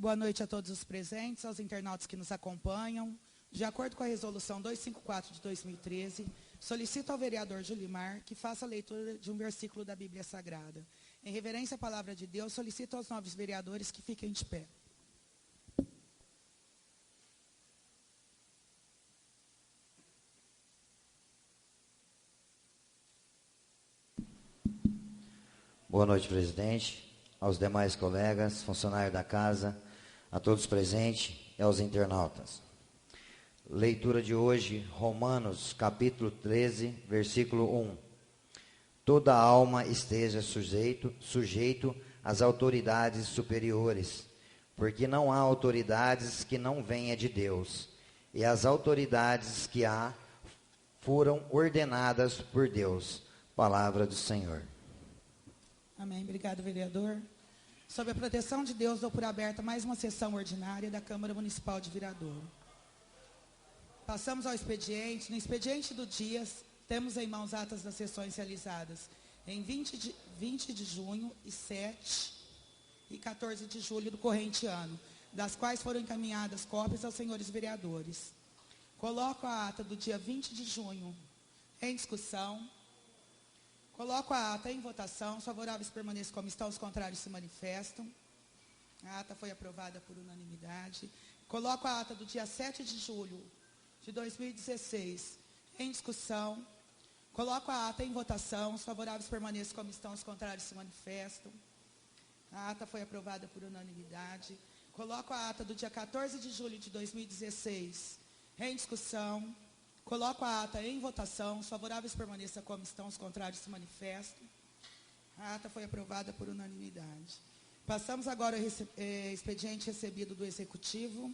Boa noite a todos os presentes, aos internautas que nos acompanham. De acordo com a resolução 254 de 2013, solicito ao vereador Julimar que faça a leitura de um versículo da Bíblia Sagrada. Em reverência à palavra de Deus, solicito aos novos vereadores que fiquem de pé. Boa noite, presidente, aos demais colegas, funcionários da casa, a todos presentes e aos internautas. Leitura de hoje, Romanos, capítulo 13, versículo 1. Toda alma esteja sujeito às autoridades superiores, porque não há autoridades que não venha de Deus, e as autoridades que há foram ordenadas por Deus. Palavra do Senhor. Amém. Obrigado, vereador. Sob a proteção de Deus, dou por aberta mais uma sessão ordinária da Câmara Municipal de Viradouro. Passamos ao expediente. No expediente do dia, temos em mãos atas das sessões realizadas em 20 de junho e 7 e 14 de julho do corrente ano, das quais foram encaminhadas cópias aos senhores vereadores. Coloco a ata do dia 20 de junho em discussão. Coloco a ata em votação. Os favoráveis permaneçam como estão, os contrários se manifestam. A ata foi aprovada por unanimidade. Coloco a ata do dia 7 de julho de 2016 em discussão. Coloco a ata em votação. Os favoráveis permaneçam como estão, os contrários se manifestam. A ata foi aprovada por unanimidade. Coloco a ata do dia 14 de julho de 2016 em discussão. Coloco a ata em votação. Os favoráveis permaneçam como estão, os contrários se manifestam. A ata foi aprovada por unanimidade. Passamos agora ao expediente recebido do Executivo.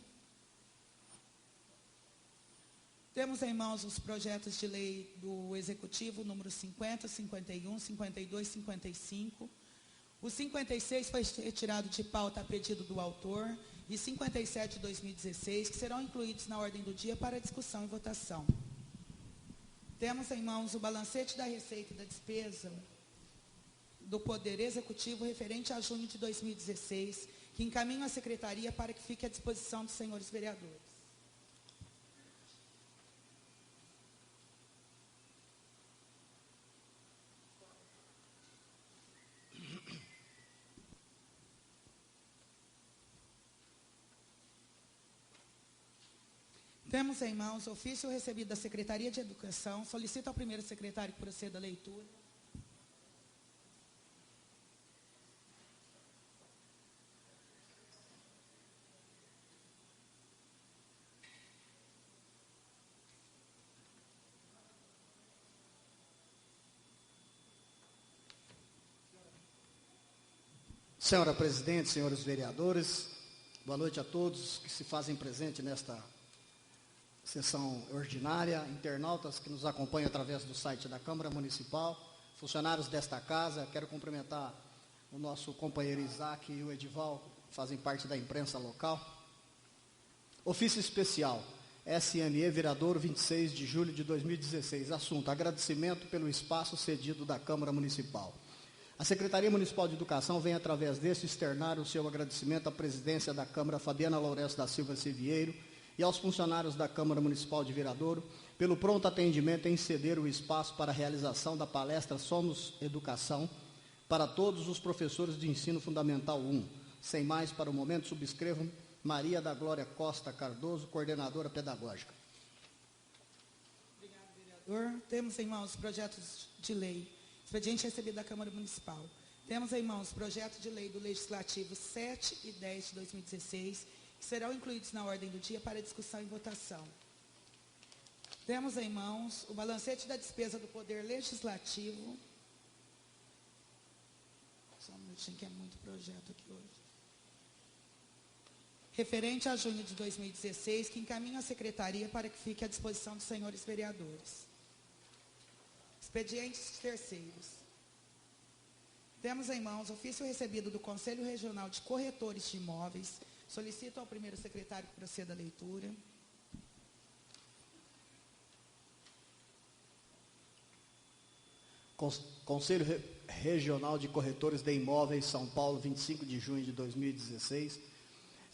Temos em mãos os projetos de lei do Executivo, número 50, 51, 52, 55. O 56 foi retirado de pauta a pedido do autor, e 57 de 2016, que serão incluídos na ordem do dia para discussão e votação. Temos em mãos o balancete da receita e da despesa do Poder Executivo referente a junho de 2016, que encaminho à Secretaria para que fique à disposição dos senhores vereadores. Temos em mãos ofício recebido da Secretaria de Educação. Solicito ao primeiro secretário que proceda a leitura. Senhora presidente, senhores vereadores, boa noite a todos que se fazem presente nesta sessão ordinária, internautas que nos acompanham através do site da Câmara Municipal, funcionários desta casa. Quero cumprimentar o nosso companheiro Isaac e o Edival, que fazem parte da imprensa local. Ofício especial, SME Viradouro, 26 de julho de 2016. Assunto: agradecimento pelo espaço cedido da Câmara Municipal. A Secretaria Municipal de Educação vem, através deste, externar o seu agradecimento à presidência da Câmara, Fabiana Lourenço da Silva Sevieiro, e aos funcionários da Câmara Municipal de Viradouro, pelo pronto atendimento em ceder o espaço para a realização da palestra Somos Educação para todos os professores de ensino fundamental 1. Sem mais, para o momento, subscrevam Maria da Glória Costa Cardoso, coordenadora pedagógica. Obrigado, vereador. Temos em mãos projetos de lei. Expediente recebido da Câmara Municipal. Temos em mãos projeto de lei do Legislativo 7 e 10 de 2016, que serão incluídos na ordem do dia para discussão e votação. Temos em mãos o balancete da despesa do Poder Legislativo. Só um minutinho que é muito projeto aqui hoje. Referente a junho de 2016, que encaminha à Secretaria para que fique à disposição dos senhores vereadores. Expedientes terceiros. Temos em mãos ofício recebido do Conselho Regional de Corretores de Imóveis. Solicito ao primeiro secretário que proceda a leitura. Conselho Regional de Corretores de Imóveis, São Paulo, 25 de junho de 2016.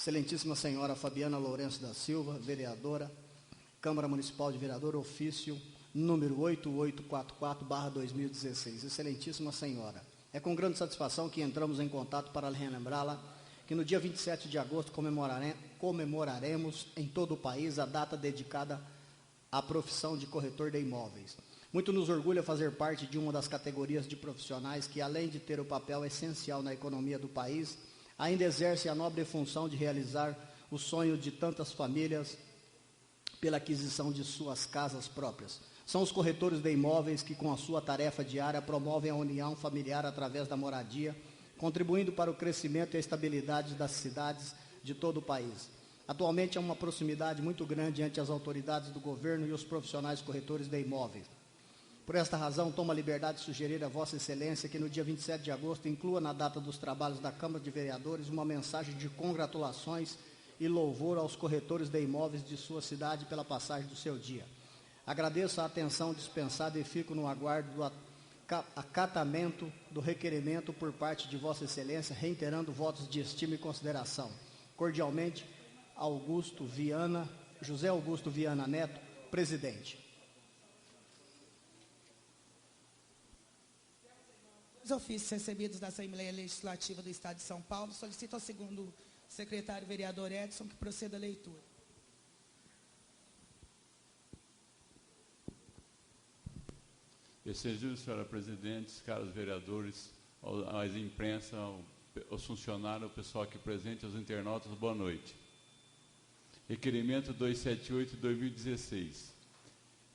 Excelentíssima senhora Fabiana Lourenço da Silva, vereadora, Câmara Municipal de Vereador, ofício número 8844/2016. Excelentíssima senhora, é com grande satisfação que entramos em contato para relembrá-la que no dia 27 de agosto comemoraremos em todo o país a data dedicada à profissão de corretor de imóveis. Muito nos orgulha fazer parte de uma das categorias de profissionais que, além de ter o papel essencial na economia do país, ainda exerce a nobre função de realizar o sonho de tantas famílias pela aquisição de suas casas próprias. São os corretores de imóveis que, com a sua tarefa diária, promovem a união familiar através da moradia, contribuindo para o crescimento e a estabilidade das cidades de todo o país. Atualmente há uma proximidade muito grande entre as autoridades do governo e os profissionais corretores de imóveis. Por esta razão, tomo a liberdade de sugerir a Vossa Excelência que no dia 27 de agosto inclua na data dos trabalhos da Câmara de Vereadores uma mensagem de congratulações e louvor aos corretores de imóveis de sua cidade pela passagem do seu dia. Agradeço a atenção dispensada e fico no aguardo do acatamento do requerimento por parte de Vossa Excelência, reiterando votos de estima e consideração. Cordialmente, José Augusto Viana Neto, presidente. Os ofícios recebidos da Assembleia Legislativa do Estado de São Paulo, solicito ao segundo secretário vereador Edson que proceda à leitura. Excelentíssima senhora presidente, caros vereadores, às imprensa, aos funcionários, ao pessoal aqui presente, aos internautas, boa noite. Requerimento 278/2016.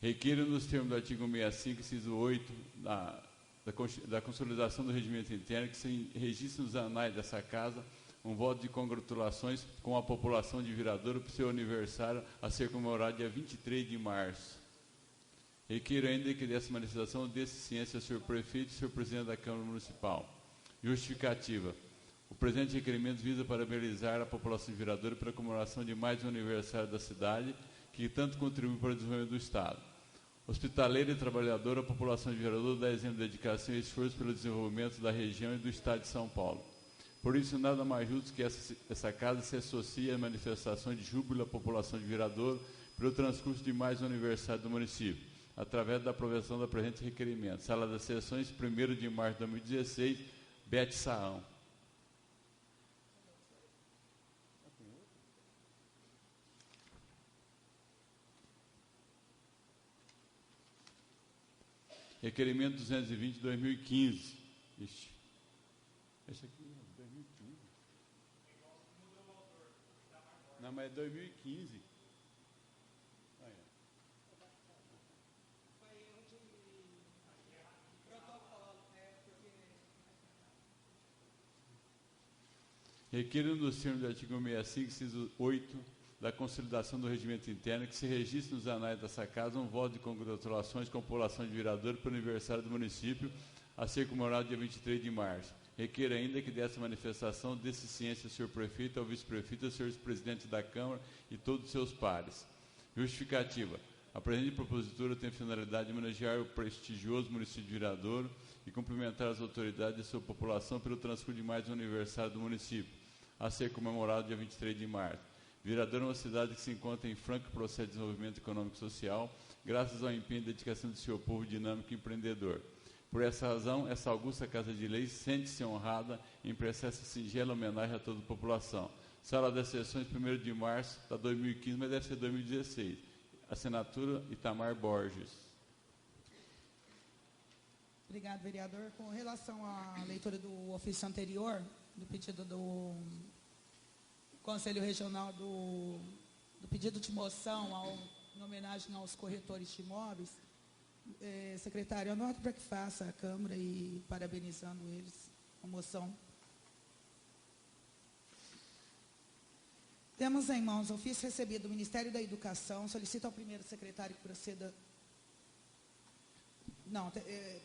Requeiro, nos termos do artigo 65, inciso 8, da consolidação do regimento interno, que se registre nos anais dessa casa um voto de congratulações com a população de Viradouro por seu aniversário a ser comemorado dia 23 de março. Requeiro ainda que dessa manifestação desse ciência ao senhor prefeito e senhor presidente da Câmara Municipal. Justificativa. O presente requerimento visa parabenizar a população de Viradouro pela comemoração de mais um aniversário da cidade, que tanto contribui para o desenvolvimento do Estado. Hospitaleira e trabalhadora, a população de Viradouro dá exemplo de dedicação e esforço pelo desenvolvimento da região e do Estado de São Paulo. Por isso, nada mais justo que essa casa se associe à manifestação de júbilo à população de Viradouro pelo transcurso de mais um aniversário do município, através da aprovação do presente requerimento. Sala das Sessões, 1º de março de 2016, Bete Saão. Requerimento 220/2015. Ixi. Esse aqui é 2015. Não, mas é 2015. Ah, é. Requeiro nos termos do artigo 65, inciso 8, da consolidação do regimento interno, que se registre nos anais dessa casa um voto de congratulações com a população de Viradouro pelo aniversário do município, a ser comemorado dia 23 de março. Requeiro ainda que dessa manifestação desse ciência ao senhor prefeito, ao vice-prefeito, ao senhor presidente da Câmara e todos os seus pares. Justificativa. A presente propositura tem a finalidade de homenagear o prestigioso município de Viradouro e cumprimentar as autoridades e sua população pelo transcurso de mais um aniversário do município, a ser comemorado dia 23 de março. Viradouro é uma cidade que se encontra em franco processo de desenvolvimento econômico e social, graças ao empenho e dedicação do seu povo dinâmico e empreendedor. Por essa razão, essa augusta Casa de Leis sente-se honrada em prestar essa singela homenagem a toda a população. Sala das Sessões, 1º de março de 2015, mas deve ser 2016. Assinatura Itamar Borges. Obrigado, vereador. Com relação à leitura do ofício anterior, do pedido do Conselho Regional do pedido de moção em homenagem aos corretores de imóveis, secretário, anota para que faça a Câmara e parabenizando eles, a moção. Temos em mãos o ofício recebido do Ministério da Educação, solicito ao primeiro secretário que proceda. Não,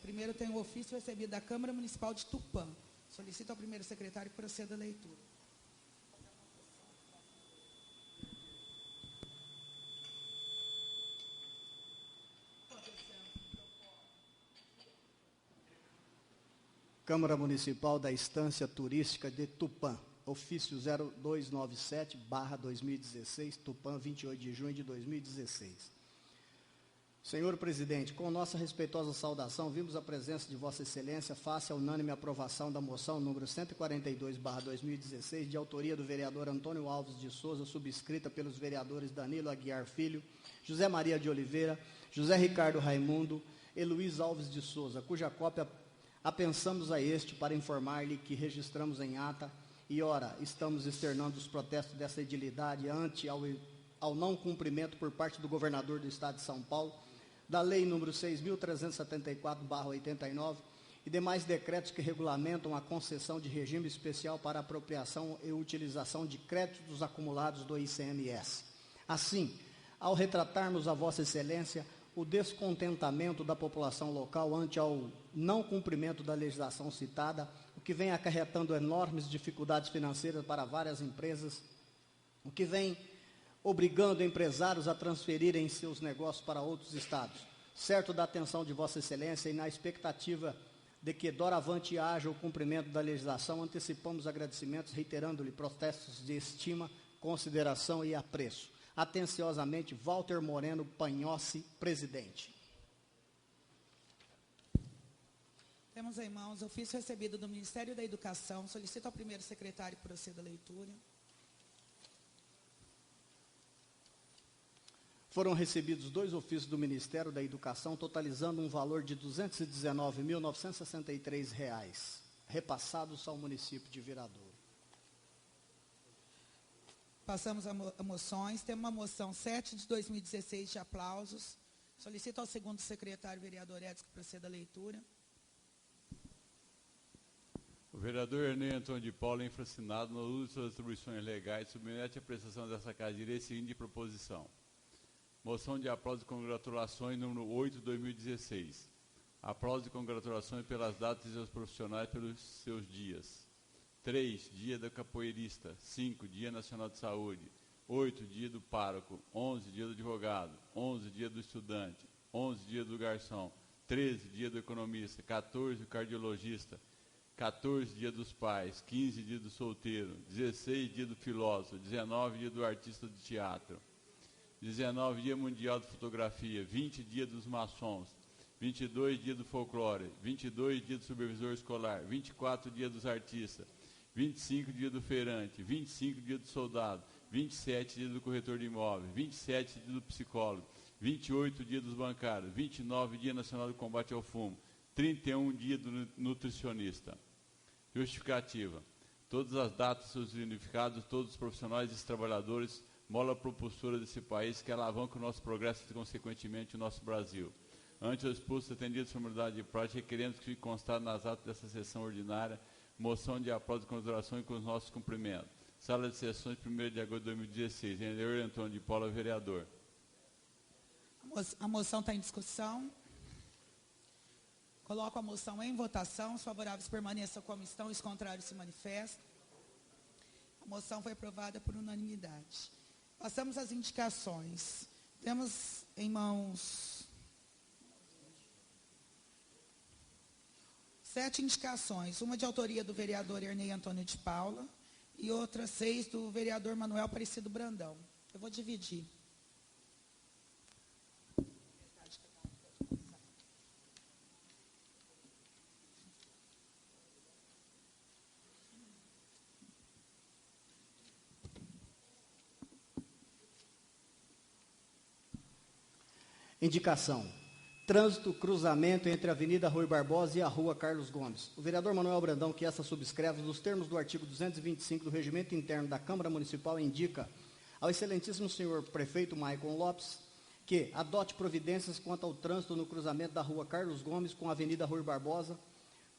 primeiro tem o ofício recebido da Câmara Municipal de Tupã, solicito ao primeiro secretário que proceda à leitura. Câmara Municipal da Estância Turística de Tupã. ofício 0297/2016, Tupã, 28 de junho de 2016. Senhor presidente, com nossa respeitosa saudação, vimos a presença de Vossa Excelência face à unânime aprovação da moção número 142/2016, de autoria do vereador Antônio Alves de Souza, subscrita pelos vereadores Danilo Aguiar Filho, José Maria de Oliveira, José Ricardo Raimundo e Luiz Alves de Souza, cuja cópia apensamos a este para informar-lhe que registramos em ata e, ora, estamos externando os protestos dessa edilidade ante ao não cumprimento por parte do governador do Estado de São Paulo da Lei número 6.374/89 e demais decretos que regulamentam a concessão de regime especial para apropriação e utilização de créditos acumulados do ICMS. Assim, ao retratarmos a Vossa Excelência o descontentamento da população local ante ao não cumprimento da legislação citada, o que vem acarretando enormes dificuldades financeiras para várias empresas, o que vem obrigando empresários a transferirem seus negócios para outros estados. Certo da atenção de Vossa Excelência e na expectativa de que doravante haja o cumprimento da legislação, antecipamos agradecimentos, reiterando-lhe protestos de estima, consideração e apreço. Atenciosamente, Walter Moreno Panhossi, presidente. Temos em mãos o ofício recebido do Ministério da Educação. Solicito ao primeiro secretário que proceda a leitura. Foram recebidos 2 ofícios do Ministério da Educação, totalizando um valor de R$ 219.963, repassados ao município de Viradouro. Passamos a moções. Temos uma moção 7 de 2016 de aplausos. Solicito ao segundo secretário, vereador Edson, que proceda a leitura. O vereador Ernei Antônio de Paula, infracinado, no uso de suas atribuições legais, submete a prestação dessa casa de direito seguinte de proposição. Moção de aplauso e congratulações número 8 de 2016. Aplauso e congratulações pelas datas dos profissionais pelos seus dias. 3, Dia do Capoeirista. 5, Dia Nacional de Saúde. 8, Dia do Pároco. 11, Dia do Advogado. 11, Dia do Estudante. 11, Dia do Garçom. 13, Dia do Economista. 14, Cardiologista. 14, Dia dos Pais. 15, Dia do Solteiro. 16, Dia do Filósofo. 19, Dia do Artista de Teatro. 19, Dia Mundial de Fotografia. 20, Dia dos Maçons. 22, Dia do Folclore. 22, Dia do Supervisor Escolar. 24, Dia dos Artistas. 25, Dia do Feirante. 25, Dia do Soldado. 27, Dia do Corretor de Imóveis. 27, Dia do Psicólogo. 28, Dia dos Bancários. 29, Dia Nacional de Combate ao Fumo. 31, Dia do Nutricionista. Justificativa. Todas as datas, seus significados, todos os profissionais e trabalhadores, mola propulsora desse país que alavanca o nosso progresso e, consequentemente, o nosso Brasil. Ante o exposto, atendido a formalidade de prática, requeremos que fique constado nas atas dessa sessão ordinária, moção de aplauso e congratulação e com os nossos cumprimentos. Sala de sessões, 1º de agosto de 2016. Vereador Antônio de Paula, vereador. A moção está em discussão. Coloco a moção em votação. Os favoráveis permaneçam como estão, os contrários se manifestam. A moção foi aprovada por unanimidade. Passamos às indicações. Temos em mãos 7 indicações. Uma de autoria do vereador Ernei Antônio de Paula e outras 6 do vereador Manuel Aparecido Brandão. Eu vou dividir. Indicação. Trânsito, cruzamento entre a Avenida Rui Barbosa e a Rua Carlos Gomes. O vereador Manuel Brandão, que esta subscreve, nos termos do artigo 225 do Regimento Interno da Câmara Municipal, indica ao excelentíssimo senhor prefeito Maicon Lopes que adote providências quanto ao trânsito no cruzamento da Rua Carlos Gomes com a Avenida Rui Barbosa,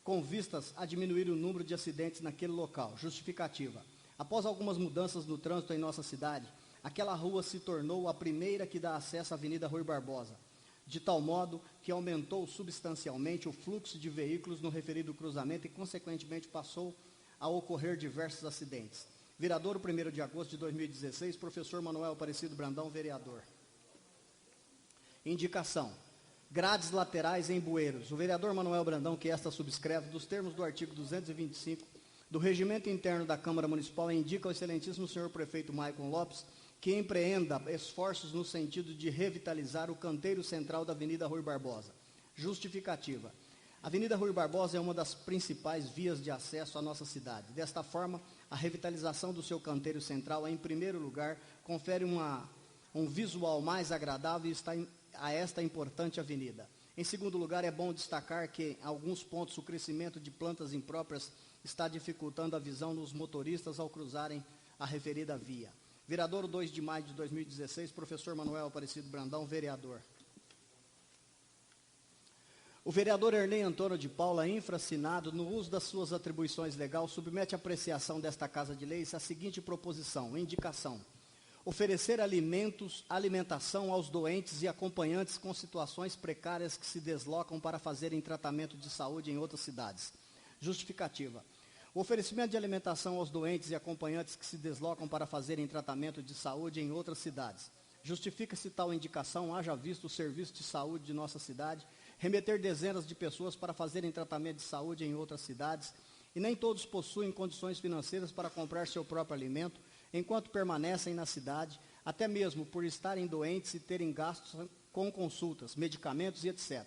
com vistas a diminuir o número de acidentes naquele local. Justificativa. Após algumas mudanças no trânsito em nossa cidade, aquela rua se tornou a primeira que dá acesso à Avenida Rui Barbosa, de tal modo que aumentou substancialmente o fluxo de veículos no referido cruzamento e, consequentemente, passou a ocorrer diversos acidentes. Vereador, 1º de agosto de 2016, professor Manuel Aparecido Brandão, vereador. Indicação. Grades laterais em bueiros. O vereador Manuel Brandão, que esta subscreve, dos termos do artigo 225 do Regimento Interno da Câmara Municipal indica ao excelentíssimo senhor prefeito Maicon Lopes que empreenda esforços no sentido de revitalizar o canteiro central da Avenida Rui Barbosa. Justificativa. A Avenida Rui Barbosa é uma das principais vias de acesso à nossa cidade. Desta forma, a revitalização do seu canteiro central, em primeiro lugar, confere um visual mais agradável a esta importante avenida. Em segundo lugar, é bom destacar que, em alguns pontos, o crescimento de plantas impróprias está dificultando a visão dos motoristas ao cruzarem a referida via. Vereador, 2 de maio de 2016, professor Manuel Aparecido Brandão, vereador. O vereador Ernei Antônio de Paula, infraassinado, no uso das suas atribuições legais, submete à apreciação desta Casa de Leis a seguinte proposição, indicação: oferecer alimentação aos doentes e acompanhantes com situações precárias que se deslocam para fazerem tratamento de saúde em outras cidades. Justificativa. O oferecimento de alimentação aos doentes e acompanhantes que se deslocam para fazerem tratamento de saúde em outras cidades. Justifica-se tal indicação, haja visto o serviço de saúde de nossa cidade, remeter dezenas de pessoas para fazerem tratamento de saúde em outras cidades, e nem todos possuem condições financeiras para comprar seu próprio alimento, enquanto permanecem na cidade, até mesmo por estarem doentes e terem gastos com consultas, medicamentos e etc.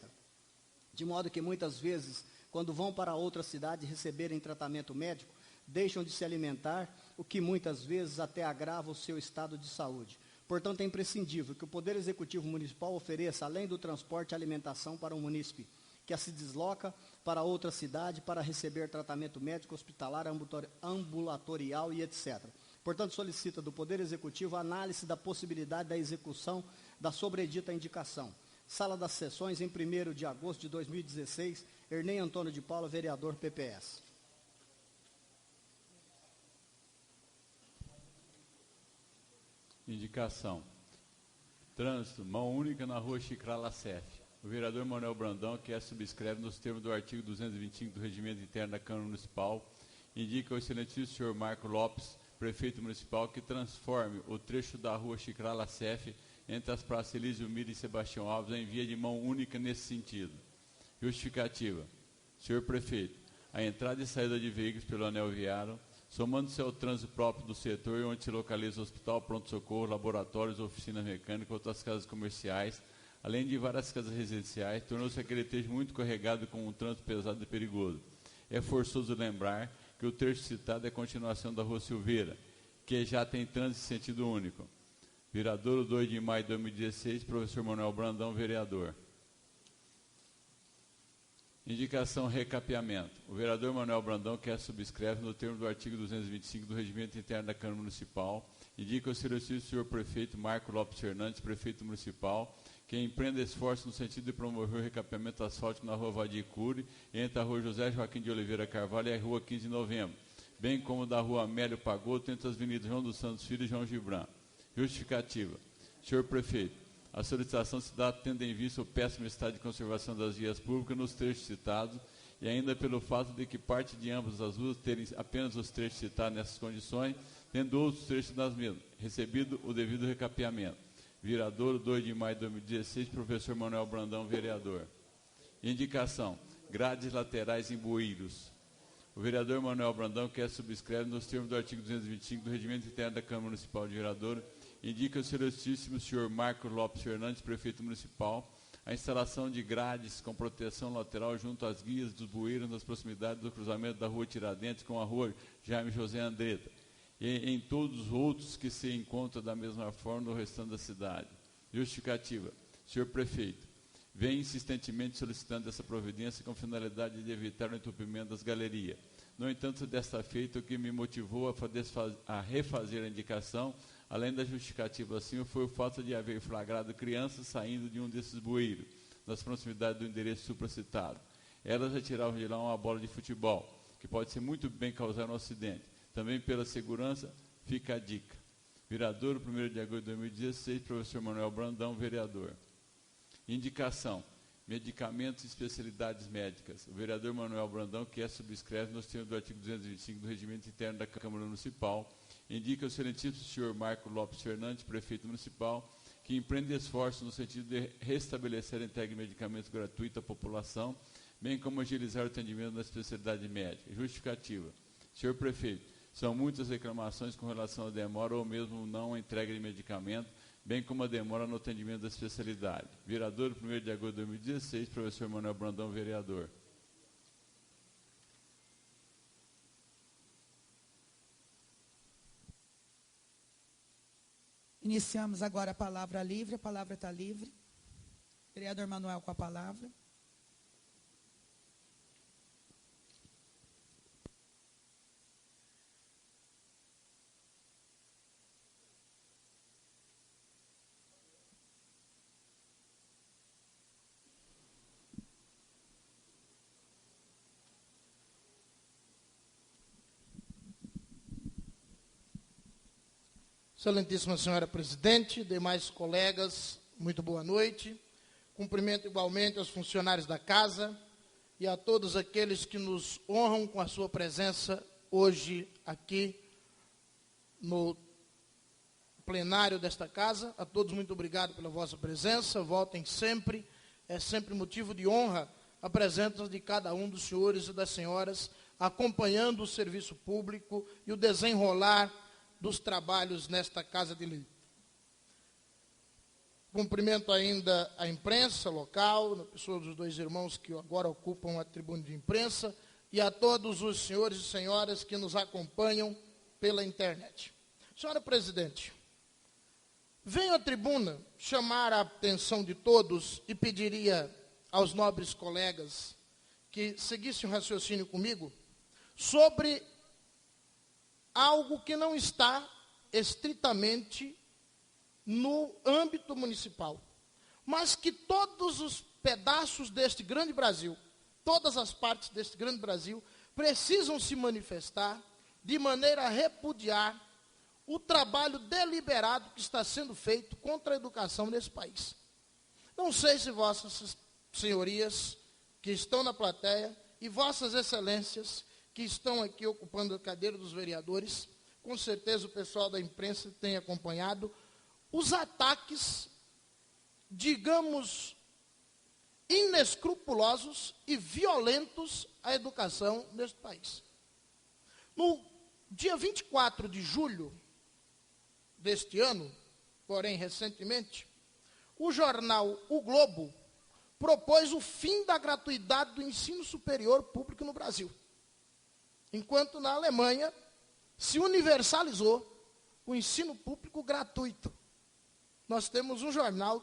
De modo que muitas vezes, quando vão para outra cidade receberem tratamento médico, deixam de se alimentar, o que muitas vezes até agrava o seu estado de saúde. Portanto, é imprescindível que o Poder Executivo Municipal ofereça, além do transporte e alimentação para o munícipe, que se desloca para outra cidade para receber tratamento médico, hospitalar, ambulatorial e etc. Portanto, solicita do Poder Executivo a análise da possibilidade da execução da sobredita indicação. Sala das Sessões, em 1º de agosto de 2016, Ernei Antônio de Paula, vereador PPS. Indicação. Trânsito, mão única na rua Chicrá Lacef. O vereador Manuel Brandão, que subscreve nos termos do artigo 225 do Regimento Interno da Câmara Municipal, indica ao excelentíssimo senhor Marco Lopes, prefeito municipal, que transforme o trecho da rua Chicrá Lacef entre as praças Elísio Mira e Sebastião Alves em via de mão única nesse sentido. Justificativa. Senhor prefeito, a entrada e saída de veículos pelo anel viário, somando-se ao trânsito próprio do setor onde se localiza o hospital, pronto-socorro, laboratórios, oficinas mecânicas, outras casas comerciais, além de várias casas residenciais, tornou-se aquele trecho muito carregado com um trânsito pesado e perigoso. É forçoso lembrar que o trecho citado é a continuação da Rua Silveira, que já tem trânsito em sentido único. Vereador, 2 de maio de 2016, professor Manuel Brandão, vereador. Indicação recapeamento. O vereador Manuel Brandão, que subscreve no termo do artigo 225 do Regimento Interno da Câmara Municipal, indica ao excelentíssimo senhor prefeito Marco Lopes Fernandes, prefeito municipal, que empreenda esforço no sentido de promover o recapeamento asfáltico na rua Vadir Cury, entre a rua José Joaquim de Oliveira Carvalho e a rua 15 de novembro, bem como da rua Amélio Pagotto, entre as avenidas João dos Santos Filho e João Gibran. Justificativa. Senhor prefeito, a solicitação se dá tendo em vista o péssimo estado de conservação das vias públicas nos trechos citados e ainda pelo fato de que parte de ambas as ruas terem apenas os trechos citados nessas condições, tendo outros trechos das mesmas, recebido o devido recapeamento. Vereador, 2 de maio de 2016, professor Manuel Brandão, vereador. Indicação. Grades laterais em bueiros. O vereador Manuel Brandão, que subscreve nos termos do artigo 225 do Regimento Interno da Câmara Municipal de Vereador, indica ao excelentíssimo senhor Marco Lopes Fernandes, prefeito municipal, a instalação de grades com proteção lateral junto às guias dos bueiros nas proximidades do cruzamento da rua Tiradentes com a rua Jaime José Andretta e em todos os outros que se encontram da mesma forma no restante da cidade. Justificativa. Senhor prefeito, vem insistentemente solicitando essa providência com finalidade de evitar o entupimento das galerias. No entanto, desta feita, o que me motivou a refazer a indicação, além da justificativa assim, foi o fato de haver flagrado crianças saindo de um desses bueiros, nas proximidades do endereço supracitado. Elas retiravam de lá uma bola de futebol, que pode ser muito bem causar um acidente. Também pela segurança, fica a dica. Vereador, 1º de agosto de 2016, professor Manuel Brandão, vereador. Indicação. Medicamentos e especialidades médicas. O vereador Manuel Brandão, que subscreve nos termos do artigo 225 do Regimento Interno da Câmara Municipal, indica ao excelentíssimo senhor Marco Lopes Fernandes, prefeito municipal, que empreende esforços no sentido de restabelecer a entrega de medicamentos gratuitos à população, bem como agilizar o atendimento na especialidade médica. Justificativa. Senhor prefeito, são muitas reclamações com relação à demora ou mesmo não entrega de medicamento, bem como a demora no atendimento da especialidade. Vereador, 1º de agosto de 2016, professor Manuel Brandão, vereador. Iniciamos agora a palavra livre, a palavra está livre. Vereador Manuel com a palavra. Excelentíssima senhora presidente, demais colegas, muito boa noite. Cumprimento igualmente aos funcionários da casa e a todos aqueles que nos honram com a sua presença hoje aqui no plenário desta casa. A todos muito obrigado pela vossa presença, voltem sempre, é sempre motivo de honra a presença de cada um dos senhores e das senhoras, acompanhando o serviço público e o desenrolar dos trabalhos nesta Casa de Lei. Cumprimento ainda a imprensa local, na pessoa dos dois irmãos que agora ocupam a tribuna de imprensa, e a todos os senhores e senhoras que nos acompanham pela internet. Senhora presidente, venho à tribuna chamar a atenção de todos e pediria aos nobres colegas que seguissem o raciocínio comigo sobre algo que não está estritamente no âmbito municipal, mas que todos os pedaços deste grande Brasil, todas as partes deste grande Brasil, precisam se manifestar de maneira a repudiar o trabalho deliberado que está sendo feito contra a educação nesse país. Não sei se vossas senhorias que estão na plateia e vossas excelências que estão aqui ocupando a cadeira dos vereadores, com certeza o pessoal da imprensa tem acompanhado os ataques, digamos, inescrupulosos e violentos à educação neste país. No dia 24 de julho deste ano, porém recentemente, o jornal O Globo propôs o fim da gratuidade do ensino superior público no Brasil. Enquanto na Alemanha se universalizou o ensino público gratuito. Nós temos um jornal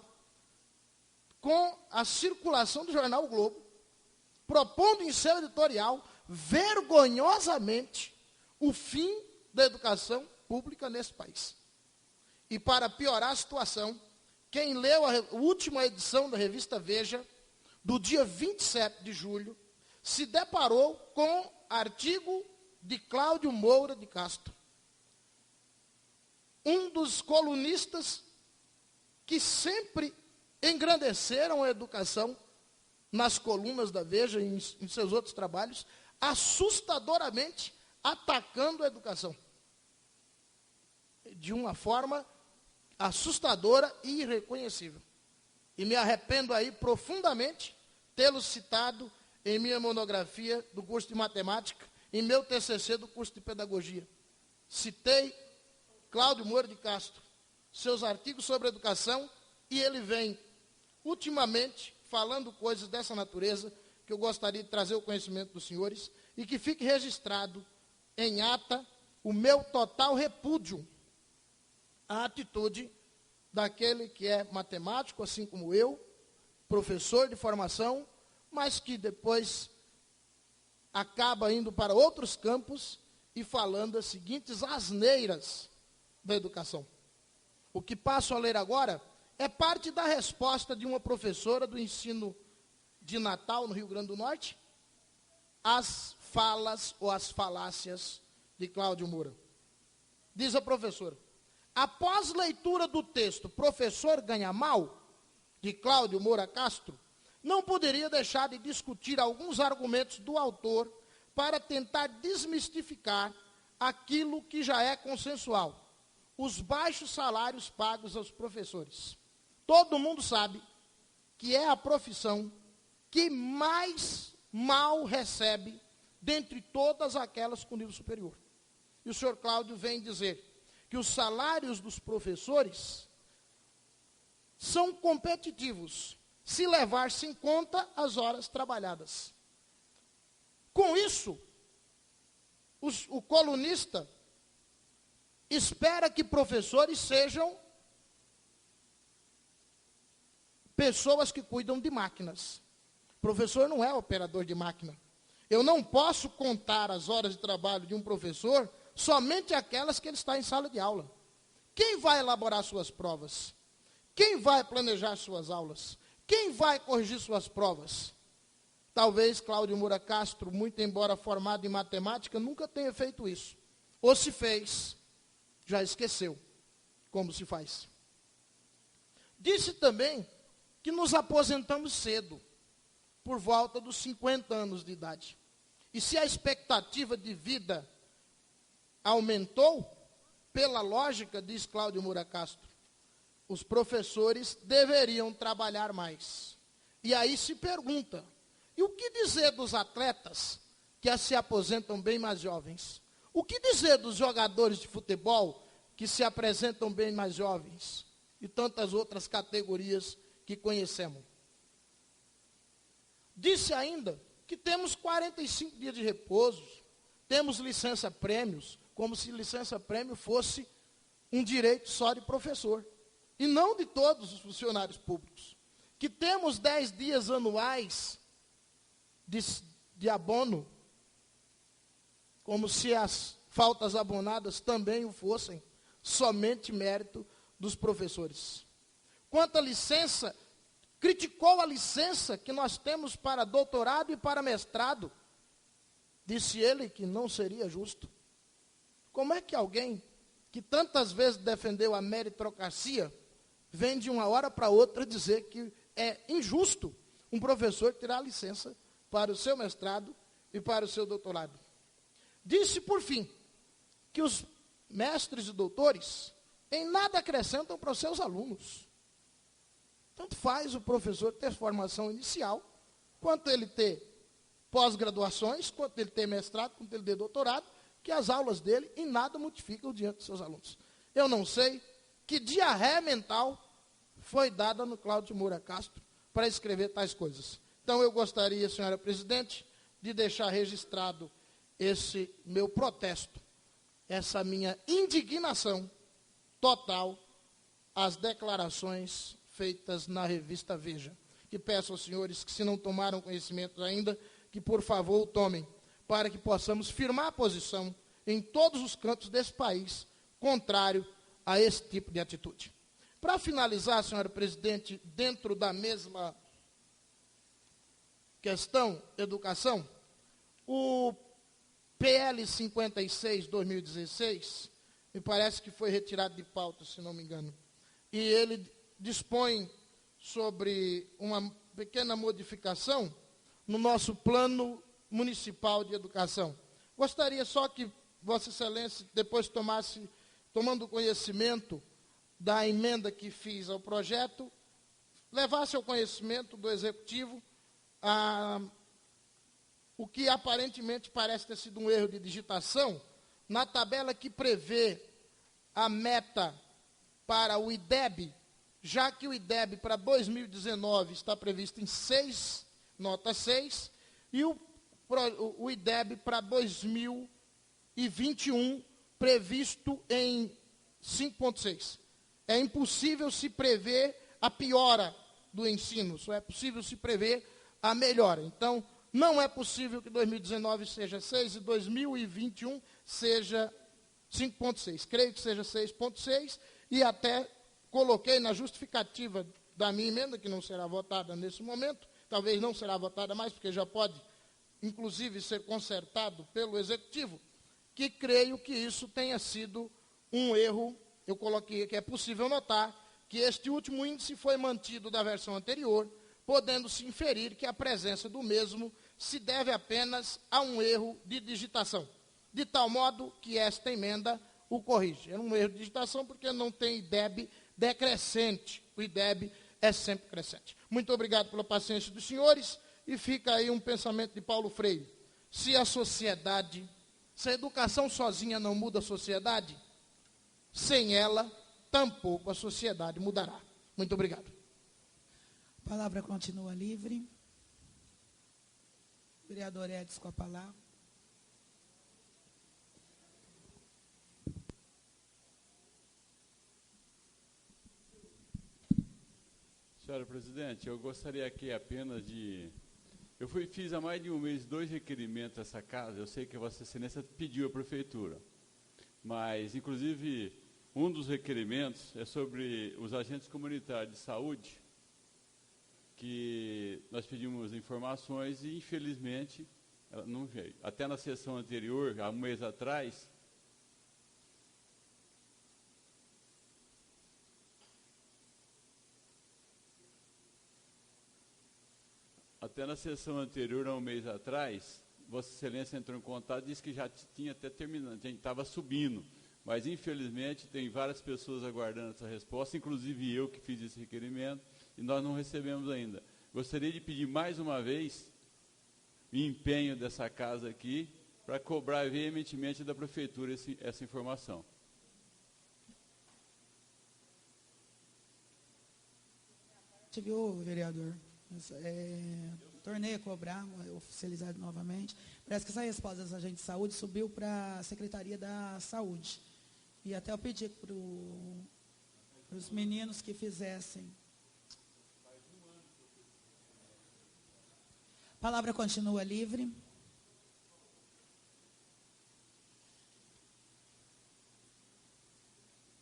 com a circulação do jornal o Globo, propondo em seu editorial, vergonhosamente, o fim da educação pública nesse país. E para piorar a situação, quem leu a última edição da revista Veja, do dia 27 de julho, se deparou com artigo de Cláudio Moura de Castro, um dos colunistas que sempre engrandeceram a educação nas colunas da Veja e em seus outros trabalhos, assustadoramente atacando a educação. De uma forma assustadora e irreconhecível. E me arrependo aí profundamente tê-lo citado em minha monografia do curso de matemática, em meu TCC do curso de pedagogia. Citei Cláudio Moura de Castro, seus artigos sobre educação, e ele vem, ultimamente, falando coisas dessa natureza, que eu gostaria de trazer ao conhecimento dos senhores, e que fique registrado em ata o meu total repúdio à atitude daquele que é matemático, assim como eu, professor de formação, mas que depois acaba indo para outros campos e falando as seguintes asneiras da educação. O que passo a ler agora é parte da resposta de uma professora do ensino de Natal, no Rio Grande do Norte, às falas ou às falácias de Cláudio Moura. Diz a professora: após leitura do texto Professor Ganha Mal, de Cláudio Moura Castro, não poderia deixar de discutir alguns argumentos do autor para tentar desmistificar aquilo que já é consensual: os baixos salários pagos aos professores. Todo mundo sabe que é a profissão que mais mal recebe dentre todas aquelas com nível superior. E o senhor Cláudio vem dizer que os salários dos professores são competitivos, se levar-se em conta as horas trabalhadas. Com isso, o colunista espera que professores sejam pessoas que cuidam de máquinas. Professor não é operador de máquina. Eu não posso contar as horas de trabalho de um professor somente aquelas que ele está em sala de aula. Quem vai elaborar suas provas? Quem vai planejar suas aulas? Quem vai corrigir suas provas? Talvez Cláudio Moura Castro, muito embora formado em matemática, nunca tenha feito isso. Ou se fez, já esqueceu como se faz. Disse também que nos aposentamos cedo, por volta dos 50 anos de idade. E se a expectativa de vida aumentou, pela lógica, diz Cláudio Moura Castro, os professores deveriam trabalhar mais. E aí se pergunta, e o que dizer dos atletas que se aposentam bem mais jovens? O que dizer dos jogadores de futebol que se apresentam bem mais jovens? E tantas outras categorias que conhecemos. Disse ainda que temos 45 dias de repouso, temos licença-prêmios, como se licença-prêmio fosse um direito só de professor, e não de todos os funcionários públicos. Que temos 10 dias anuais de abono, como se as faltas abonadas também o fossem, somente mérito dos professores. Quanto à licença, criticou a licença que nós temos para doutorado e para mestrado. Disse ele que não seria justo. Como é que alguém que tantas vezes defendeu a meritocracia, vem de uma hora para outra dizer que é injusto um professor tirar a licença para o seu mestrado e para o seu doutorado? Disse, por fim, que os mestres e doutores em nada acrescentam para os seus alunos. Tanto faz o professor ter formação inicial, quanto ele ter pós-graduações, quanto ele ter mestrado, quanto ele ter doutorado, que as aulas dele em nada modificam diante dos seus alunos. Eu não sei que diarreia mental foi dada no Cláudio Moura Castro para escrever tais coisas. Então eu gostaria, senhora presidente, de deixar registrado esse meu protesto, essa minha indignação total às declarações feitas na revista Veja. Que peço aos senhores que, se não tomaram conhecimento ainda, que por favor o tomem, para que possamos firmar a posição em todos os cantos desse país, contrário a esse tipo de atitude. Para finalizar, senhora presidente, dentro da mesma questão, educação, o PL 56/2016, me parece que foi retirado de pauta, se não me engano, e ele dispõe sobre uma pequena modificação no nosso plano municipal de educação. Gostaria só que Vossa Excelência, depois tomando conhecimento da emenda que fiz ao projeto, levasse ao conhecimento do Executivo o que aparentemente parece ter sido um erro de digitação, na tabela que prevê a meta para o IDEB, já que o IDEB para 2019 está previsto em 6, nota 6, e o IDEB para 2021 previsto em 5,6. É impossível se prever a piora do ensino, só é possível se prever a melhora. Então, não é possível que 2019 seja 6 e 2021 seja 5,6. Creio que seja 6,6 e até coloquei na justificativa da minha emenda, que não será votada nesse momento, talvez não será votada mais, porque já pode, inclusive, ser consertado pelo Executivo, que creio que isso tenha sido um erro. Eu coloquei que é possível notar que este último índice foi mantido da versão anterior, podendo-se inferir que a presença do mesmo se deve apenas a um erro de digitação, de tal modo que esta emenda o corrige. É um erro de digitação porque não tem IDEB decrescente, o IDEB é sempre crescente. Muito obrigado pela paciência dos senhores, e fica aí um pensamento de Paulo Freire. se a sociedade, se a educação sozinha não muda a sociedade, sem ela, tampouco a sociedade mudará. Muito obrigado. A palavra continua livre. Vereador Edson com a palavra. Senhora presidente, eu gostaria aqui apenas de... fiz há mais de um mês 2 requerimentos a essa casa. Eu sei que Vossa Excelência pediu à prefeitura, mas, inclusive, um dos requerimentos é sobre os agentes comunitários de saúde, que nós pedimos informações e, infelizmente, ela não veio. Até na sessão anterior, há um mês atrás, há um mês atrás, Vossa Excelência entrou em contato e disse que já tinha até terminado, a gente estava subindo. Mas, infelizmente, tem várias pessoas aguardando essa resposta, inclusive eu que fiz esse requerimento, e nós não recebemos ainda. Gostaria de pedir mais uma vez o empenho dessa casa aqui para cobrar veementemente da prefeitura essa informação. Viu, vereador? Tornei a cobrar, oficializado novamente. Parece que essa resposta dos agentes de saúde subiu para a Secretaria da Saúde. E até eu pedi para os meninos que fizessem. A palavra continua livre.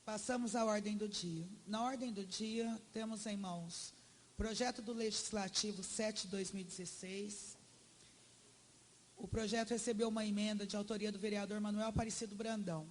Passamos à ordem do dia. Na ordem do dia, temos em mãos projeto do Legislativo 7/2016. O projeto recebeu uma emenda de autoria do vereador Manuel Aparecido Brandão.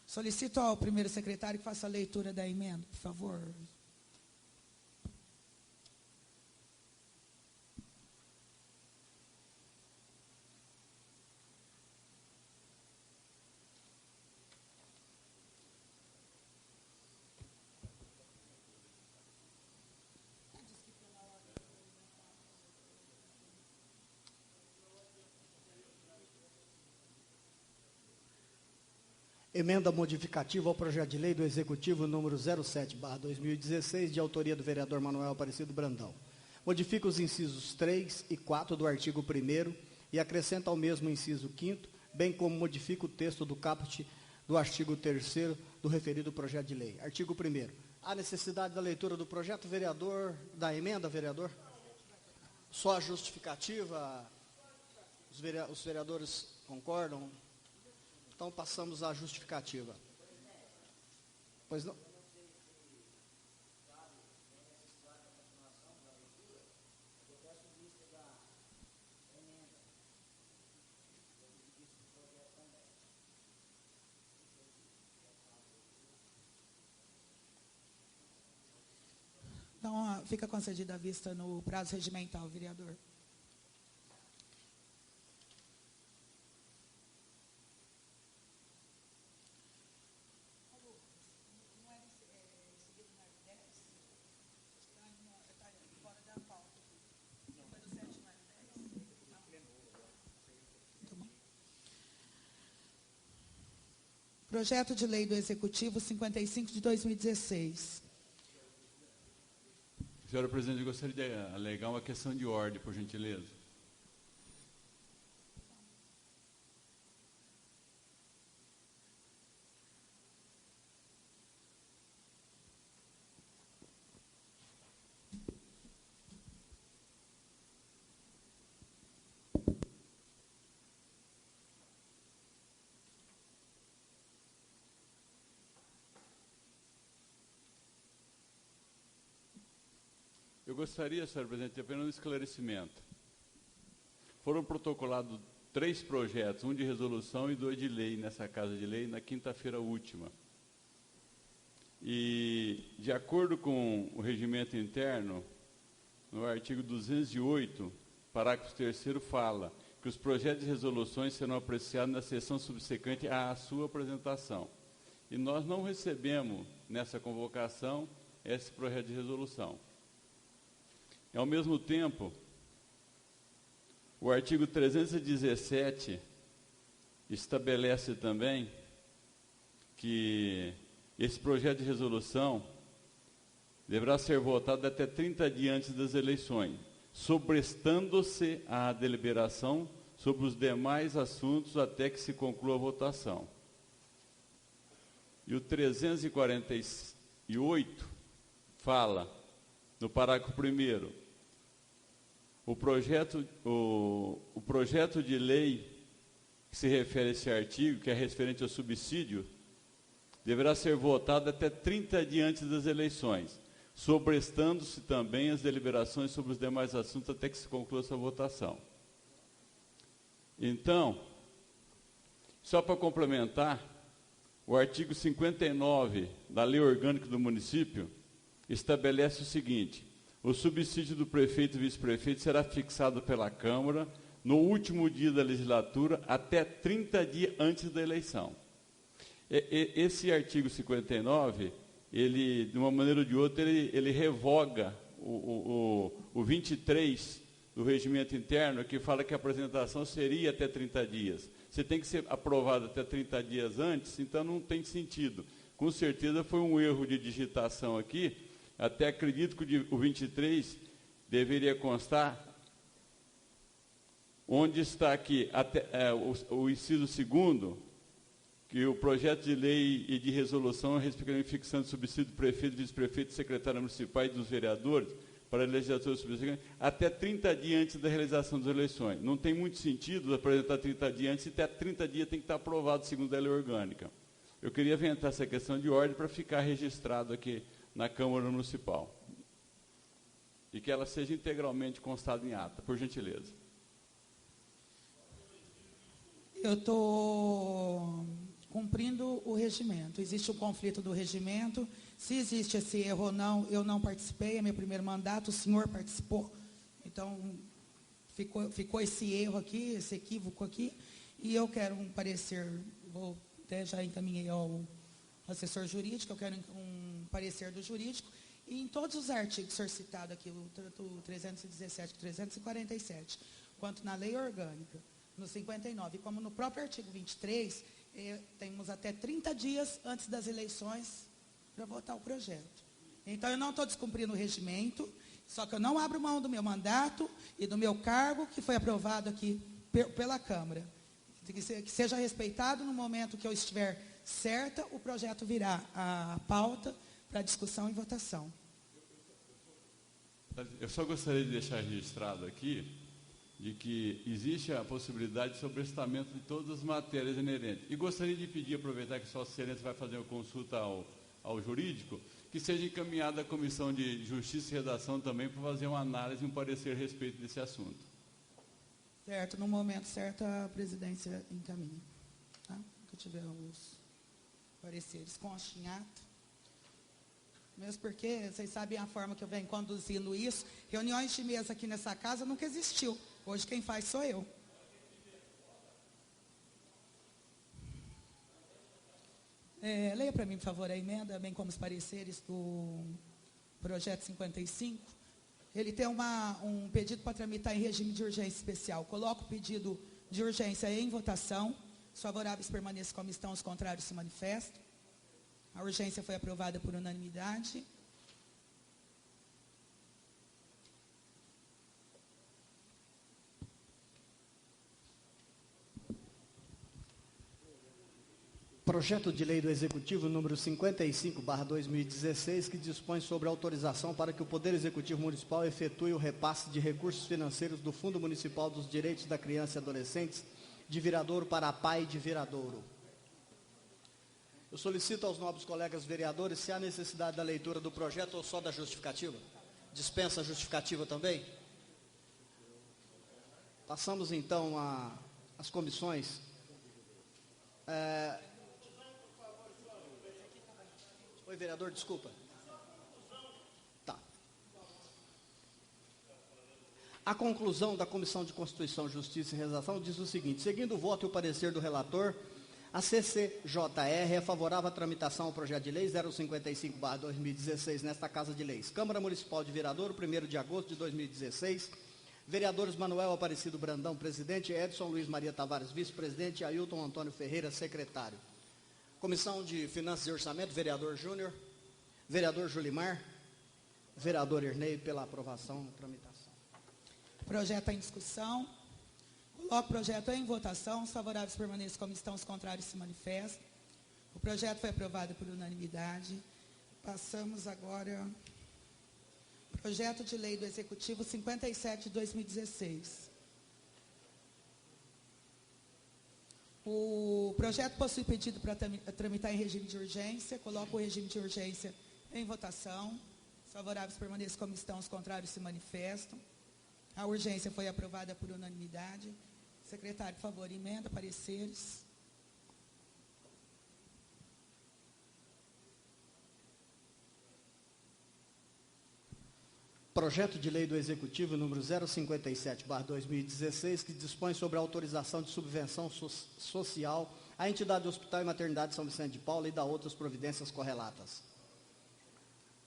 Solicito ao primeiro secretário que faça a leitura da emenda, por favor. Emenda modificativa ao projeto de lei do Executivo número 07/2016, de autoria do vereador Manuel Aparecido Brandão. Modifica os incisos 3 e 4 do artigo 1º e acrescenta ao mesmo inciso 5º, bem como modifica o texto do caput do artigo 3º do referido projeto de lei. Artigo 1º. Há necessidade da leitura do projeto, vereador, da emenda, vereador? Só a justificativa? Os vereadores concordam? Então, passamos à justificativa. Pois não? Então, fica concedida a vista no prazo regimental, vereador. Projeto de lei do Executivo 55 de 2016. Senhora presidente, eu gostaria de alegar uma questão de ordem, por gentileza. Eu gostaria, senhora presidente, de apenas um esclarecimento. Foram protocolados 3 projetos, um de resolução e 2 de lei nessa Casa de Lei, na quinta-feira última. E, de acordo com o regimento interno, no artigo 208, parágrafo 3º, fala que os projetos de resoluções serão apreciados na sessão subsequente à sua apresentação. E nós não recebemos, nessa convocação, esse projeto de resolução. E, ao mesmo tempo, o artigo 317 estabelece também que esse projeto de resolução deverá ser votado até 30 dias antes das eleições, sobrestando-se a deliberação sobre os demais assuntos até que se conclua a votação. E o 348 fala, no parágrafo 1º, o projeto de lei que se refere a esse artigo, que é referente ao subsídio, deverá ser votado até 30 dias antes das eleições, sobrestando-se também as deliberações sobre os demais assuntos até que se conclua sua votação. Então, só para complementar, o artigo 59 da Lei Orgânica do Município estabelece o seguinte: o subsídio do prefeito e vice-prefeito será fixado pela Câmara no último dia da legislatura até 30 dias antes da eleição. Esse artigo 59, ele, de uma maneira ou de outra, ele revoga o 23 do regimento interno, que fala que a apresentação seria até 30 dias. Você tem que ser aprovado até 30 dias antes, então não tem sentido. Com certeza foi um erro de digitação aqui, até acredito que o 23 deveria constar, onde está aqui o inciso 2º, que o projeto de lei e de resolução, respectivamente fixando o subsídio do prefeito, vice-prefeito, secretário municipal e dos vereadores para a legislatura subsequente, até 30 dias antes da realização das eleições. Não tem muito sentido apresentar 30 dias antes, e até 30 dias tem que estar aprovado segundo a lei orgânica. Eu queria aventar essa questão de ordem para ficar registrado aqui na Câmara Municipal. E que ela seja integralmente constada em ata, por gentileza. Eu estou cumprindo o regimento. Existe um conflito do regimento. Se existe esse erro ou não, eu não participei, é meu primeiro mandato, o senhor participou. Então, ficou esse erro aqui, esse equívoco aqui, e eu quero um parecer, até já encaminhei ao assessor jurídico, eu quero um parecer do jurídico, e em todos os artigos que o senhor citado aqui, tanto o 317 e 347, quanto na lei orgânica, no 59, como no próprio artigo 23, temos até 30 dias antes das eleições para votar o projeto. Então, eu não estou descumprindo o regimento, só que eu não abro mão do meu mandato e do meu cargo, que foi aprovado aqui pela Câmara. Que seja respeitado. No momento que eu estiver certa, o projeto virá à pauta para discussão e votação. Eu só gostaria de deixar registrado aqui de que existe a possibilidade de sobrestamento de todas as matérias inerentes. E gostaria de pedir, aproveitar que Sua Excelência vai fazer uma consulta ao jurídico, que seja encaminhada à Comissão de Justiça e Redação também para fazer uma análise e um parecer a respeito desse assunto. Certo, no momento certo a presidência encaminha. Tá? Que eu tiver os pareceres com ato. Mesmo porque, vocês sabem a forma que eu venho conduzindo isso, reuniões de mesa aqui nessa casa nunca existiu. Hoje quem faz sou eu. Leia para mim, por favor, a emenda, bem como os pareceres do projeto 55. Ele tem um pedido para tramitar em regime de urgência especial. Coloco o pedido de urgência em votação. Os favoráveis permaneçam como estão, os contrários se manifestam. A urgência foi aprovada por unanimidade. Projeto de lei do Executivo número 55/2016, que dispõe sobre autorização para que o Poder Executivo Municipal efetue o repasse de recursos financeiros do Fundo Municipal dos Direitos da Criança e Adolescentes de Viradouro para a PAI de Viradouro. Eu solicito aos nobres colegas vereadores se há necessidade da leitura do projeto ou só da justificativa. Dispensa a justificativa também? Passamos então às comissões. Oi, vereador, desculpa. Tá. A conclusão da Comissão de Constituição, Justiça e Redação diz o seguinte: seguindo o voto e o parecer do relator, a CCJR é favorável à tramitação ao projeto de lei 055/2016 nesta Casa de Leis. Câmara Municipal de Viradouro, 1º de agosto de 2016. Vereadores Manuel Aparecido Brandão, presidente, Edson Luiz Maria Tavares, vice-presidente, e Ailton Antônio Ferreira, secretário. Comissão de Finanças e Orçamento, vereador Júnior, vereador Julimar, vereador Irnei, pela aprovação e tramitação. Projeto em discussão. Coloco o projeto em votação. Os favoráveis permaneçam como estão, os contrários se manifestam. O projeto foi aprovado por unanimidade. Passamos agora ao projeto de lei do Executivo 57 de 2016. O projeto possui pedido para tramitar em regime de urgência. Coloco o regime de urgência em votação. Os favoráveis permaneçam como estão, os contrários se manifestam. A urgência foi aprovada por unanimidade. Secretário, por favor, emenda, pareceres. Projeto de lei do Executivo número 057/2016, que dispõe sobre a autorização de subvenção social à entidade Hospital e Maternidade São Vicente de Paula e da outras providências correlatas.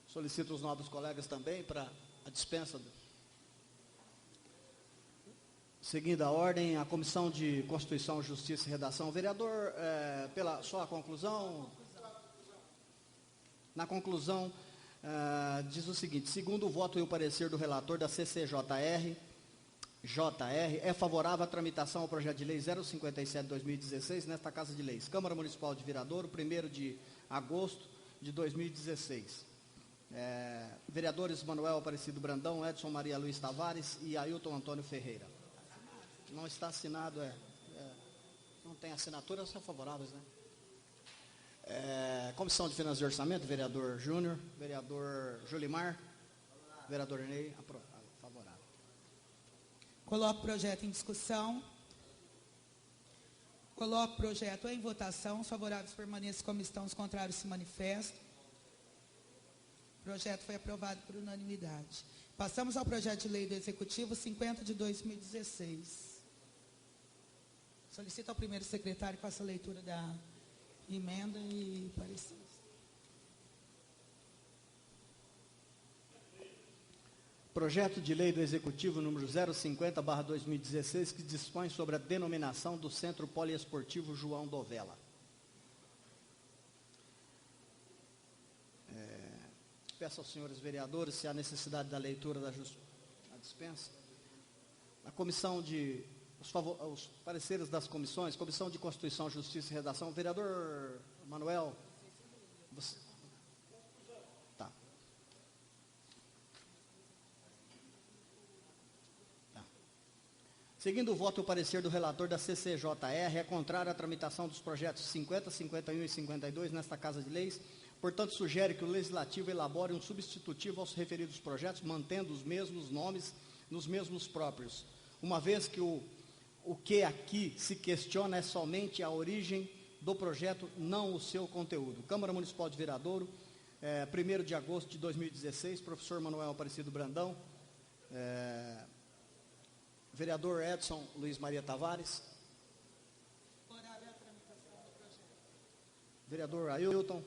Solicito os nobres colegas também para a dispensa. Seguindo a ordem, a Comissão de Constituição, Justiça e Redação. Vereador, pela sua conclusão. Na conclusão, diz o seguinte: segundo o voto e o parecer do relator da CCJR, é favorável à tramitação ao projeto de lei 057/2016 nesta Casa de Leis. Câmara Municipal de Viradouro, 1º de agosto de 2016. Vereadores Manuel Aparecido Brandão, Edson Maria Luiz Tavares e Ailton Antônio Ferreira. Não está assinado, não tem assinatura, são favoráveis, né? Comissão de Finanças e Orçamento, vereador Júnior, vereador Julimar, vereador Ney, favorável. Coloco o projeto em discussão. Coloco o projeto em votação. Os favoráveis permaneçam como estão, os contrários se manifestam. O projeto foi aprovado por unanimidade. Passamos ao projeto de lei do Executivo 50 de 2016. Solicito ao primeiro secretário que faça a leitura da emenda e parecer. Projeto de lei do Executivo número 050/2016, que dispõe sobre a denominação do Centro Poliesportivo João Dovella. Peço aos senhores vereadores se há necessidade da leitura da dispensa. A comissão de os pareceres das comissões, Comissão de Constituição, Justiça e Redação. Vereador Manuel, você... Tá. Seguindo o voto e o parecer do relator da CCJR, é contrário à tramitação dos projetos 50, 51 e 52 nesta Casa de Leis. Portanto, sugere que o Legislativo elabore um substitutivo aos referidos projetos, mantendo os mesmos nomes nos mesmos próprios, uma vez que o que aqui se questiona é somente a origem do projeto, não o seu conteúdo. Câmara Municipal de Viradouro, 1º de agosto de 2016, professor Manuel Aparecido Brandão, vereador Edson Luiz Maria Tavares, vereador Ailton,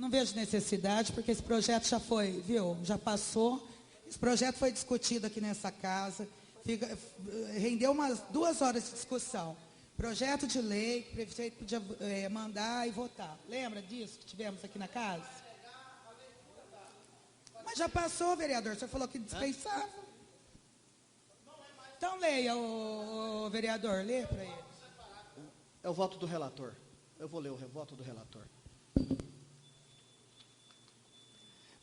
Não vejo necessidade, porque esse projeto já foi, já passou. Esse projeto foi discutido aqui nessa casa, rendeu umas 2 horas de discussão. Projeto de lei, que o prefeito podia mandar e votar. Lembra disso que tivemos aqui na casa? Mas já passou, vereador, o senhor falou que dispensava. Então leia, o vereador, lê para ele. É o voto do relator. Eu vou ler o voto do relator.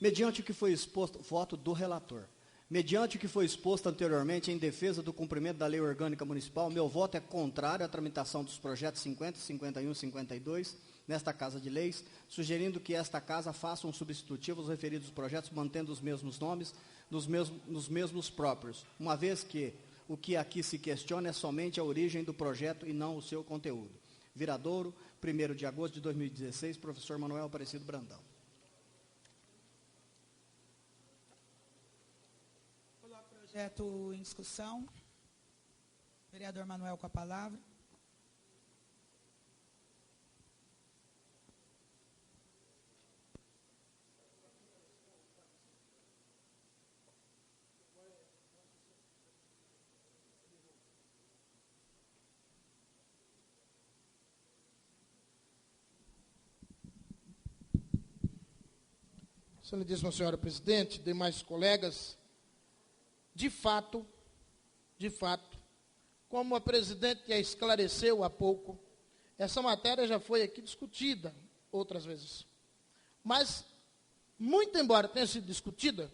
Mediante o que foi exposto, voto do relator. Mediante o que foi exposto anteriormente em defesa do cumprimento da Lei Orgânica Municipal, meu voto é contrário à tramitação dos projetos 50, 51 e 52 nesta Casa de Leis, sugerindo que esta Casa faça um substitutivo aos referidos projetos, mantendo os mesmos nomes nos mesmos próprios, uma vez que o que aqui se questiona é somente a origem do projeto e não o seu conteúdo. Viradouro, 1º de agosto de 2016, professor Manuel Aparecido Brandão. Coloco o projeto em discussão. Vereador Manuel com a palavra. Excelentíssima senhora presidente, demais colegas, de fato, como a presidente já esclareceu há pouco, essa matéria já foi aqui discutida outras vezes. Mas, muito embora tenha sido discutida,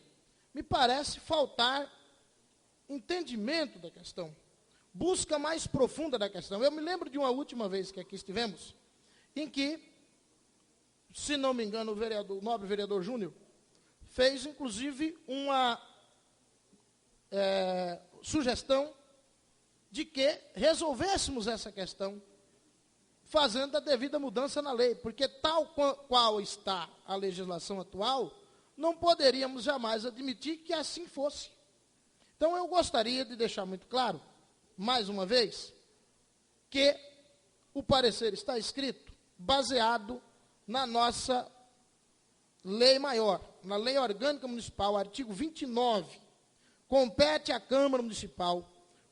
me parece faltar entendimento da questão, busca mais profunda da questão. Eu me lembro de uma última vez que aqui estivemos, em que, se não me engano, o nobre vereador Júnior fez, inclusive, uma sugestão de que resolvêssemos essa questão fazendo a devida mudança na lei, porque tal qual está a legislação atual, não poderíamos jamais admitir que assim fosse. Então, eu gostaria de deixar muito claro, mais uma vez, que o parecer está escrito baseado na nossa lei maior, na Lei Orgânica Municipal, artigo 29, compete à Câmara Municipal,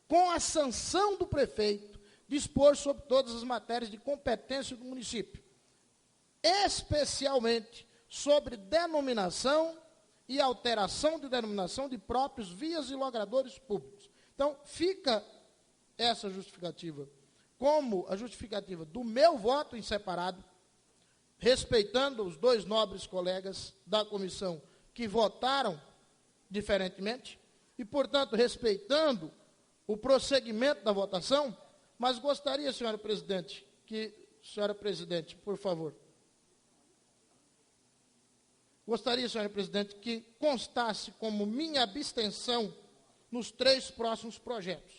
com a sanção do prefeito, dispor sobre todas as matérias de competência do município, especialmente sobre denominação e alteração de denominação de próprios vias e logradouros públicos. Então, fica essa justificativa como a justificativa do meu voto em separado, respeitando os dois nobres colegas da comissão que votaram diferentemente, e, portanto, respeitando o prosseguimento da votação, mas gostaria, senhora presidente, por favor, gostaria, senhora presidente, que constasse como minha abstenção nos 3 próximos projetos,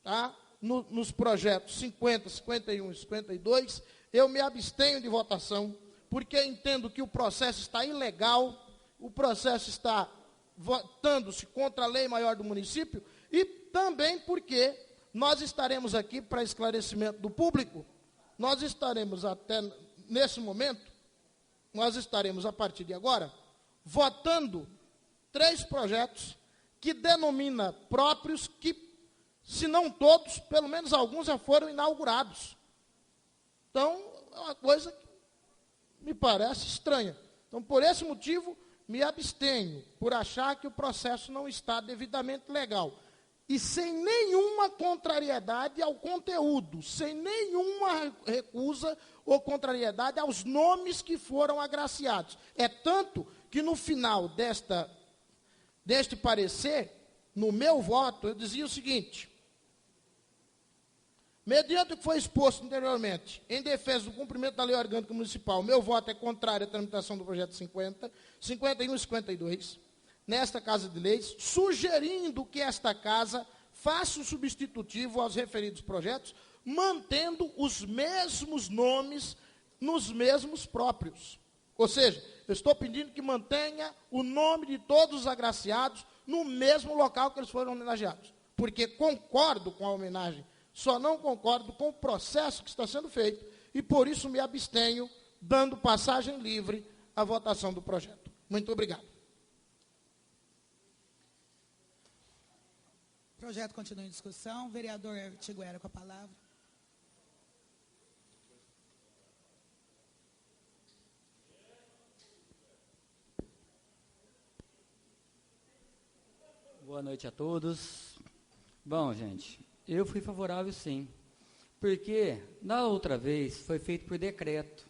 tá? Nos projetos 50, 51 e 52, eu me abstenho de votação, porque entendo que o processo está ilegal, o processo está votando-se contra a lei maior do município, e também porque nós estaremos aqui para esclarecimento do público, nós estaremos até nesse momento, nós estaremos a partir de agora, votando 3 projetos que denomina próprios que, se não todos, pelo menos alguns já foram inaugurados. Então, é uma coisa que me parece estranha. Então, por esse motivo, me abstenho, por achar que o processo não está devidamente legal. E sem nenhuma contrariedade ao conteúdo, sem nenhuma recusa ou contrariedade aos nomes que foram agraciados. É tanto que no final deste parecer, no meu voto, eu dizia o seguinte: mediante o que foi exposto anteriormente, em defesa do cumprimento da Lei Orgânica Municipal, meu voto é contrário à tramitação do projeto 50, 51 e 52, nesta Casa de Leis, sugerindo que esta Casa faça um substitutivo aos referidos projetos, mantendo os mesmos nomes nos mesmos próprios. Ou seja, eu estou pedindo que mantenha o nome de todos os agraciados no mesmo local que eles foram homenageados, porque concordo com a homenagem, só não concordo com o processo que está sendo feito e, por isso, me abstenho, dando passagem livre à votação do projeto. Muito obrigado. O projeto continua em discussão. Vereador Tiguera com a palavra. Boa noite a todos. Bom, gente, eu fui favorável sim, porque na outra vez foi feito por decreto.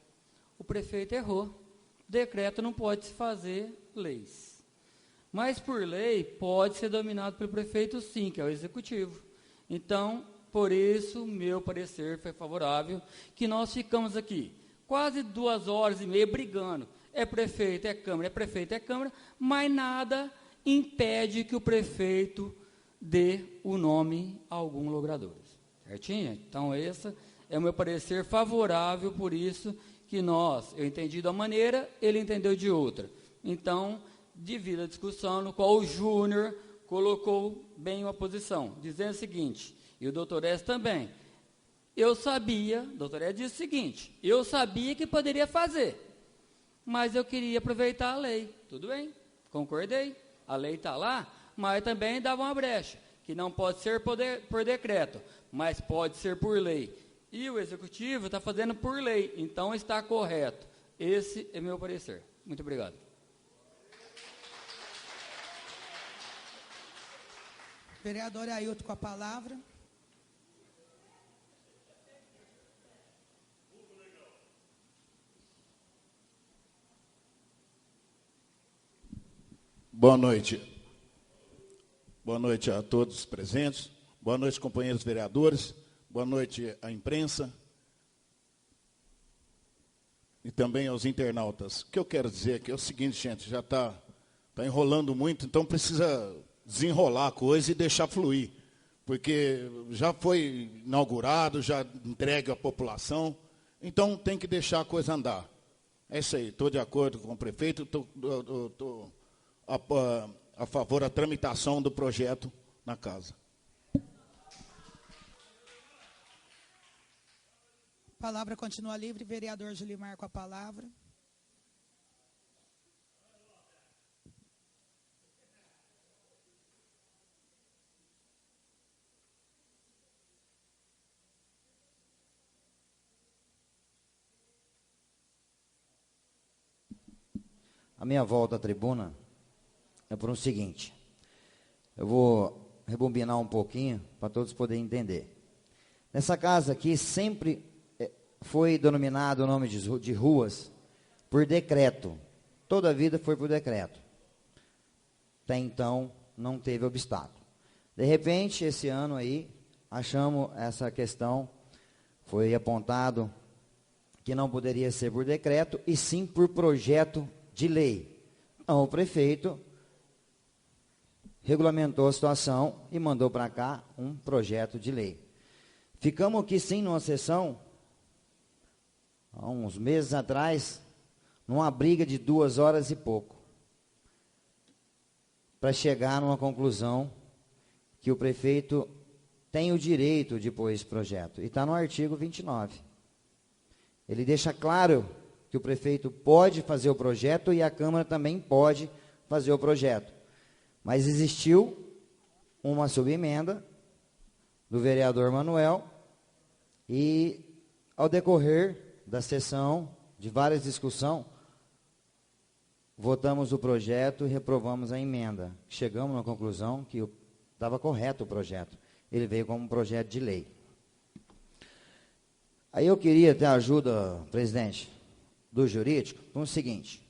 O prefeito errou. Decreto não pode se fazer leis. Mas, por lei, pode ser dominado pelo prefeito, sim, que é o executivo. Então, por isso, meu parecer foi favorável, que nós ficamos aqui quase 2h30 brigando. É prefeito, é Câmara, é prefeito, é Câmara, mas nada impede que o prefeito dê o nome a algum logrador. Certinho? Então, esse é o meu parecer favorável, por isso que eu entendi de uma maneira, ele entendeu de outra. Então, devido à discussão, no qual o Júnior colocou bem uma posição, dizendo o seguinte, e o doutor S também, o doutor S disse o seguinte, eu sabia que poderia fazer, mas eu queria aproveitar a lei. Tudo bem, concordei, a lei está lá, mas também dava uma brecha, que não pode ser por decreto, mas pode ser por lei. E o executivo está fazendo por lei, então está correto. Esse é meu parecer. Muito obrigado. Vereador Ailton com a palavra. Boa noite. Boa noite a todos os presentes. Boa noite, companheiros vereadores. Boa noite à imprensa. E também aos internautas. O que eu quero dizer aqui é o seguinte, gente, já está enrolando muito, então precisa desenrolar a coisa e deixar fluir. Porque já foi inaugurado, já entregue à população, então tem que deixar a coisa andar. É isso aí, estou de acordo com o prefeito, estou a favor da tramitação do projeto na casa. A palavra continua livre. Vereador Julimar com a palavra. A minha volta à tribuna é por um seguinte. Eu vou rebobinar um pouquinho para todos poderem entender. Nessa casa aqui sempre foi denominado o nome de ruas por decreto. Toda a vida foi por decreto. Até então, não teve obstáculo. De repente, esse ano aí, achamos essa questão, foi apontado que não poderia ser por decreto, e sim por projeto de lei. Então, o prefeito regulamentou a situação e mandou para cá um projeto de lei. Ficamos aqui, sim, numa sessão, há uns meses atrás, numa briga de 2 horas e pouco, para chegar numa conclusão que o prefeito tem o direito de pôr esse projeto. E está no artigo 29. Ele deixa claro que o prefeito pode fazer o projeto e a Câmara também pode fazer o projeto. Mas existiu uma subemenda do vereador Manuel e, ao decorrer da sessão, de várias discussões, votamos o projeto e reprovamos a emenda. Chegamos na conclusão que estava correto o projeto. Ele veio como um projeto de lei. Aí eu queria ter a ajuda, presidente, do jurídico, com o seguinte.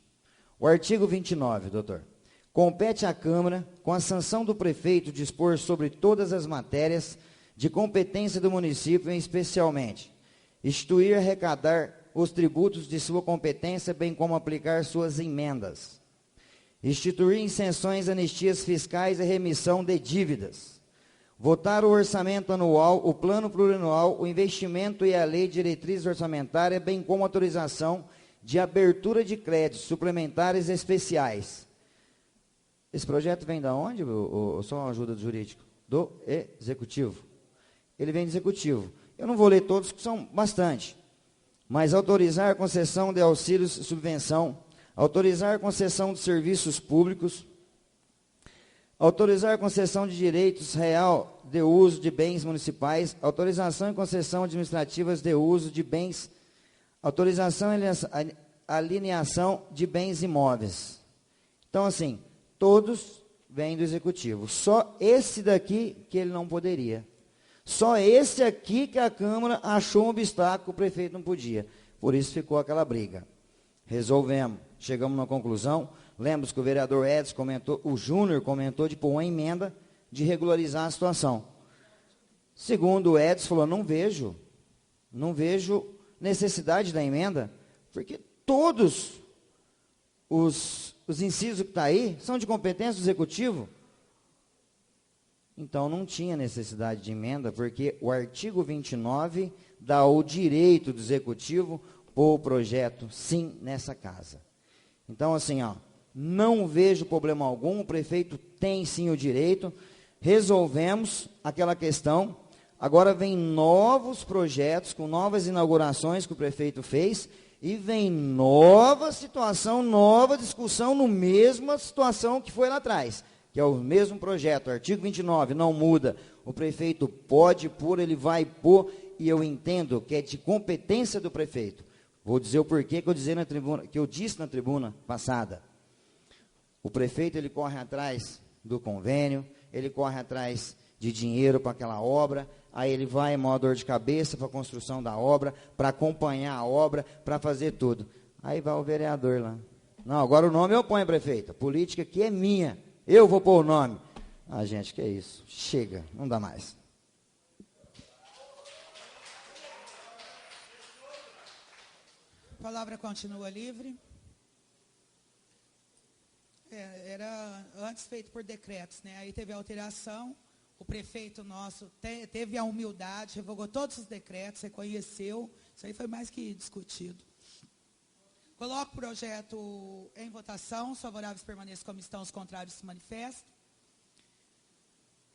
O artigo 29, doutor. Compete à Câmara, com a sanção do prefeito, dispor sobre todas as matérias de competência do município, especialmente instituir e arrecadar os tributos de sua competência, bem como aplicar suas emendas, instituir isenções, anistias fiscais e remissão de dívidas, votar o orçamento anual, o plano plurianual, o investimento e a lei de diretriz orçamentária, bem como autorização de abertura de créditos suplementares especiais. Esse projeto vem da onde? Só uma ajuda do jurídico? Do Executivo. Ele vem do Executivo. Eu não vou ler todos, que são bastante. Mas autorizar a concessão de auxílios e subvenção, autorizar a concessão de serviços públicos, autorizar a concessão de direitos real de uso de bens municipais, autorização e concessão administrativas de uso de bens, autorização e alienação de bens imóveis. Então, assim, todos vêm do Executivo. Só esse daqui que ele não poderia. Só esse aqui que a Câmara achou um obstáculo, o prefeito não podia. Por isso ficou aquela briga. Resolvemos, chegamos na conclusão, Lembra que o vereador Edson comentou, o Júnior comentou de pôr uma emenda de regularizar a situação. Segundo o Edson, falou, não vejo necessidade da emenda, porque todos os incisos que está aí são de competência do executivo. Então, não tinha necessidade de emenda, porque o artigo 29 dá o direito do executivo pôr o projeto, sim, nessa casa. Então, assim, ó, não vejo problema algum, o prefeito tem, sim, o direito, resolvemos aquela questão, agora vem novos projetos, com novas inaugurações que o prefeito fez, e vem nova situação, nova discussão, no mesma situação que foi lá atrás, que é o mesmo projeto, artigo 29, não muda, o prefeito pode pôr, ele vai pôr, e eu entendo que é de competência do prefeito. Vou dizer o porquê que eu disse na tribuna passada. O prefeito, ele corre atrás do convênio, ele corre atrás de dinheiro para aquela obra, aí ele vai em maior dor de cabeça para a construção da obra, para acompanhar a obra, para fazer tudo. Aí vai o vereador lá. Não, agora o nome eu ponho, prefeito. A política aqui é minha. Eu vou pôr o nome. Ah, gente, que é isso? Chega, não dá mais. A palavra continua livre. Era antes feito por decretos, né? Aí teve a alteração, o prefeito nosso teve a humildade, revogou todos os decretos, reconheceu, isso aí foi mais que discutido. Coloco o projeto em votação, os favoráveis permaneçam como estão, os contrários se manifestam.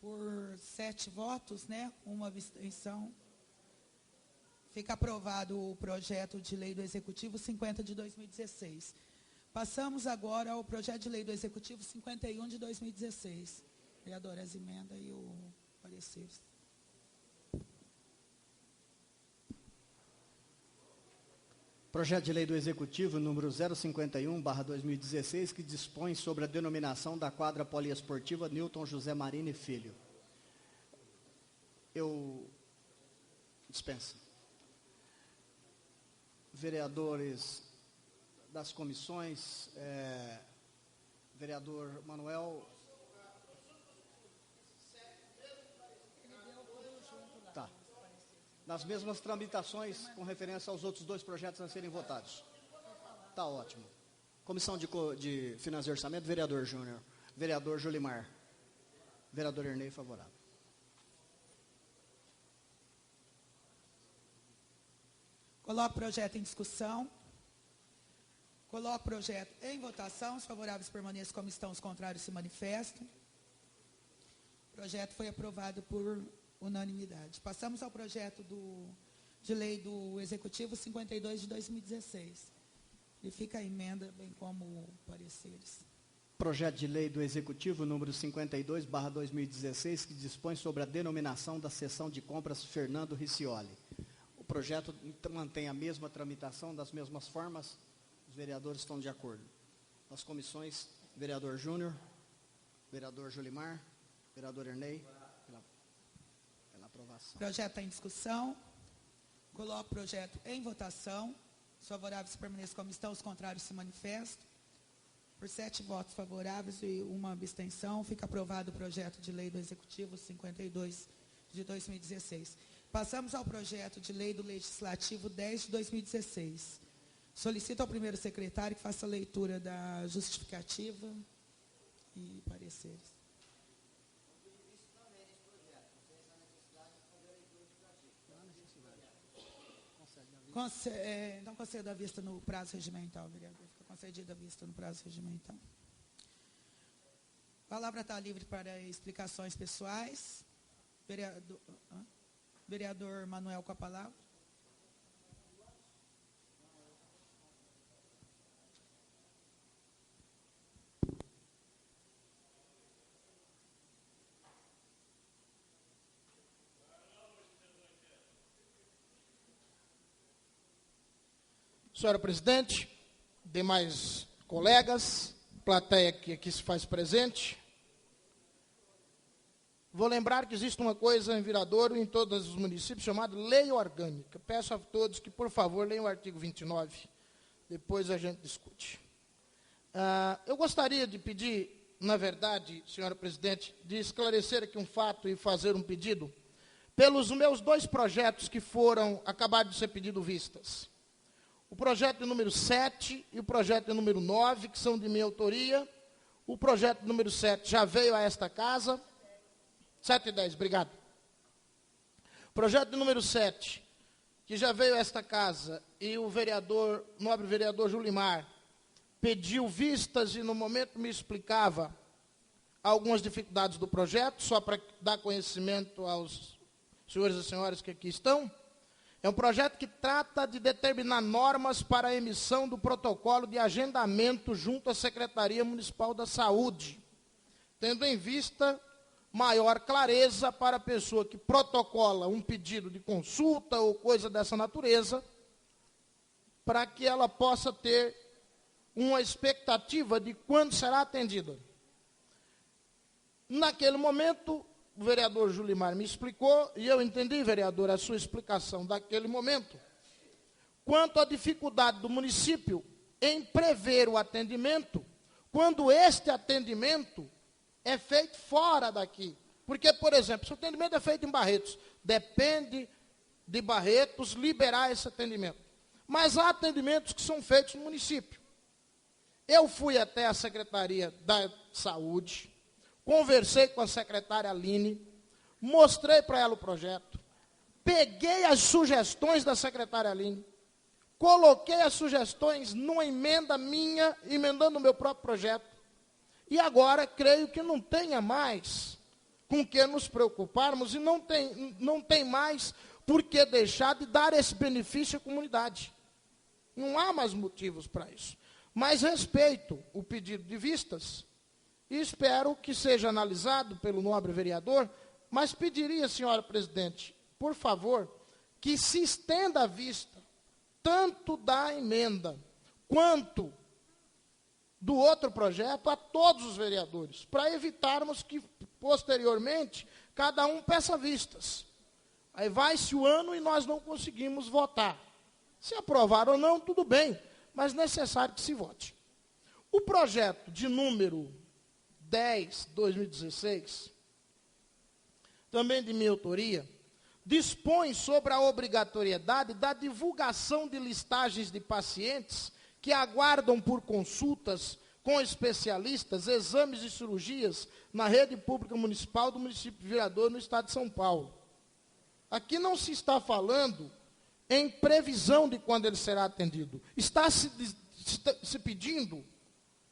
Por 7 votos, né? Uma abstenção. Fica aprovado o projeto de lei do Executivo 50 de 2016. Passamos agora ao projeto de lei do Executivo 51 de 2016. Vereador, as emendas e o parecer. Projeto de lei do Executivo número 051/2016, que dispõe sobre a denominação da quadra poliesportiva Newton José Marini Filho. Eu dispenso. Vereadores das comissões, vereador Manuel. Tá. Nas mesmas tramitações, com referência aos outros 2 projetos a serem votados. Tá ótimo. Comissão de Finanças e Orçamento, vereador Júnior. Vereador Julimar. Vereador Ernei, favorável. Coloco o projeto em discussão. Coloco o projeto em votação. Os favoráveis permaneçam como estão, os contrários se manifestam. O projeto foi aprovado por unanimidade. Passamos ao projeto de lei do Executivo 52 de 2016. E fica a emenda, bem como pareceres. Projeto de lei do Executivo número 52/2016, que dispõe sobre a denominação da seção de compras Fernando Riccioli. O projeto mantém a mesma tramitação, das mesmas formas. Os vereadores estão de acordo. Nas comissões, vereador Júnior, vereador Julimar, vereador Ernei, pela aprovação. O projeto está em discussão. Coloco o projeto em votação. Os favoráveis permaneçam como estão, os contrários se manifestam. Por 7 votos favoráveis e uma abstenção, fica aprovado o projeto de lei do Executivo 52 de 2016. Passamos ao projeto de lei do Legislativo 10 de 2016. Solicito ao primeiro secretário que faça a leitura da justificativa e pareceres. Então, conceda a vista no prazo regimental, vereador. Fica concedida a vista no prazo regimental. A palavra está livre para explicações pessoais. Vereador Manuel, com a palavra. Senhora presidente, demais colegas, plateia que aqui se faz presente, vou lembrar que existe uma coisa em Viradouro, em todos os municípios, chamada lei orgânica. Peço a todos que, por favor, leiam o artigo 29, depois a gente discute. Eu gostaria de pedir, na verdade, senhora presidente, de esclarecer aqui um fato e fazer um pedido, pelos meus 2 projetos que acabaram de ser pedido vistas. O projeto número 7 e o projeto número 9, que são de minha autoria. O projeto número 7 já veio a esta casa. 7 e 10, obrigado. Projeto número 7, que já veio a esta casa, e o nobre vereador Julimar, pediu vistas e no momento me explicava algumas dificuldades do projeto, só para dar conhecimento aos senhores e senhoras que aqui estão. É um projeto que trata de determinar normas para a emissão do protocolo de agendamento junto à Secretaria Municipal da Saúde, tendo em vista maior clareza para a pessoa que protocola um pedido de consulta ou coisa dessa natureza, para que ela possa ter uma expectativa de quando será atendida. Naquele momento, o vereador Julimar me explicou, e eu entendi, vereador, a sua explicação daquele momento, quanto à dificuldade do município em prever o atendimento, quando este atendimento é feito fora daqui. Porque, por exemplo, se o atendimento é feito em Barretos, depende de Barretos liberar esse atendimento. Mas há atendimentos que são feitos no município. Eu fui até a Secretaria da Saúde, conversei com a secretária Aline, mostrei para ela o projeto, peguei as sugestões da secretária Aline, coloquei as sugestões numa emenda minha, emendando o meu próprio projeto, e agora creio que não tenha mais com que nos preocuparmos e não tem mais por que deixar de dar esse benefício à comunidade. Não há mais motivos para isso. Mas respeito o pedido de vistas e espero que seja analisado pelo nobre vereador, mas pediria, senhora presidente, por favor, que se estenda a vista, tanto da emenda, quanto do outro projeto, a todos os vereadores, para evitarmos que, posteriormente, cada um peça vistas. Aí vai-se o ano e nós não conseguimos votar. Se aprovar ou não, tudo bem, mas necessário que se vote. O projeto de número 10, 2016, também de minha autoria, dispõe sobre a obrigatoriedade da divulgação de listagens de pacientes que aguardam por consultas com especialistas, exames e cirurgias na rede pública municipal do município de Virador, no estado de São Paulo. Aqui não se está falando em previsão de quando ele será atendido. Está se pedindo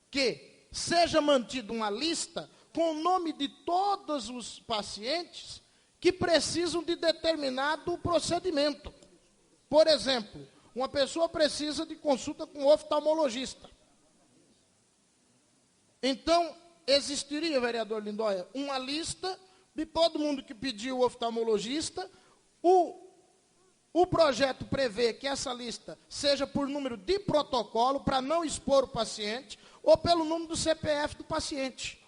que seja mantida uma lista com o nome de todos os pacientes que precisam de determinado procedimento. Por exemplo, uma pessoa precisa de consulta com um oftalmologista. Então, existiria, vereador Lindóia, uma lista de todo mundo que pediu o oftalmologista. O projeto prevê que essa lista seja por número de protocolo, para não expor o paciente, ou pelo número do CPF do paciente.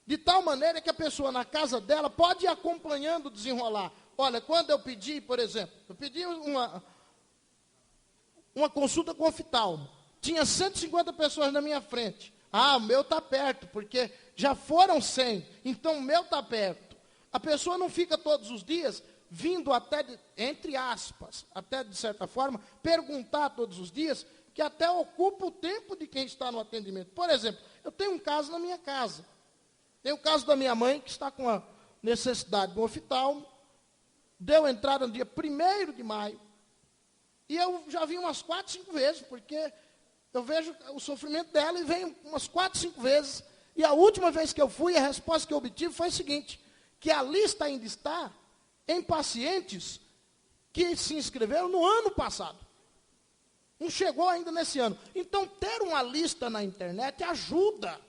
De tal maneira que a pessoa na casa dela pode ir acompanhando o desenrolar. Olha, quando eu pedi, por exemplo, eu pedi uma consulta com oftalmo, tinha 150 pessoas na minha frente. Ah, o meu está perto, porque já foram 100, então o meu está perto. A pessoa não fica todos os dias vindo até, entre aspas, até de certa forma, perguntar todos os dias, que até ocupa o tempo de quem está no atendimento. Por exemplo, eu tenho um caso na minha casa. Tem o caso da minha mãe, que está com a necessidade de um oftalmo, deu entrada no dia 1º de maio, e eu já vim umas 4, 5 vezes, porque eu vejo o sofrimento dela e venho umas 4, 5 vezes, e a última vez que eu fui, a resposta que eu obtive foi a seguinte, que a lista ainda está em pacientes que se inscreveram no ano passado. Não chegou ainda nesse ano. Então, ter uma lista na internet ajuda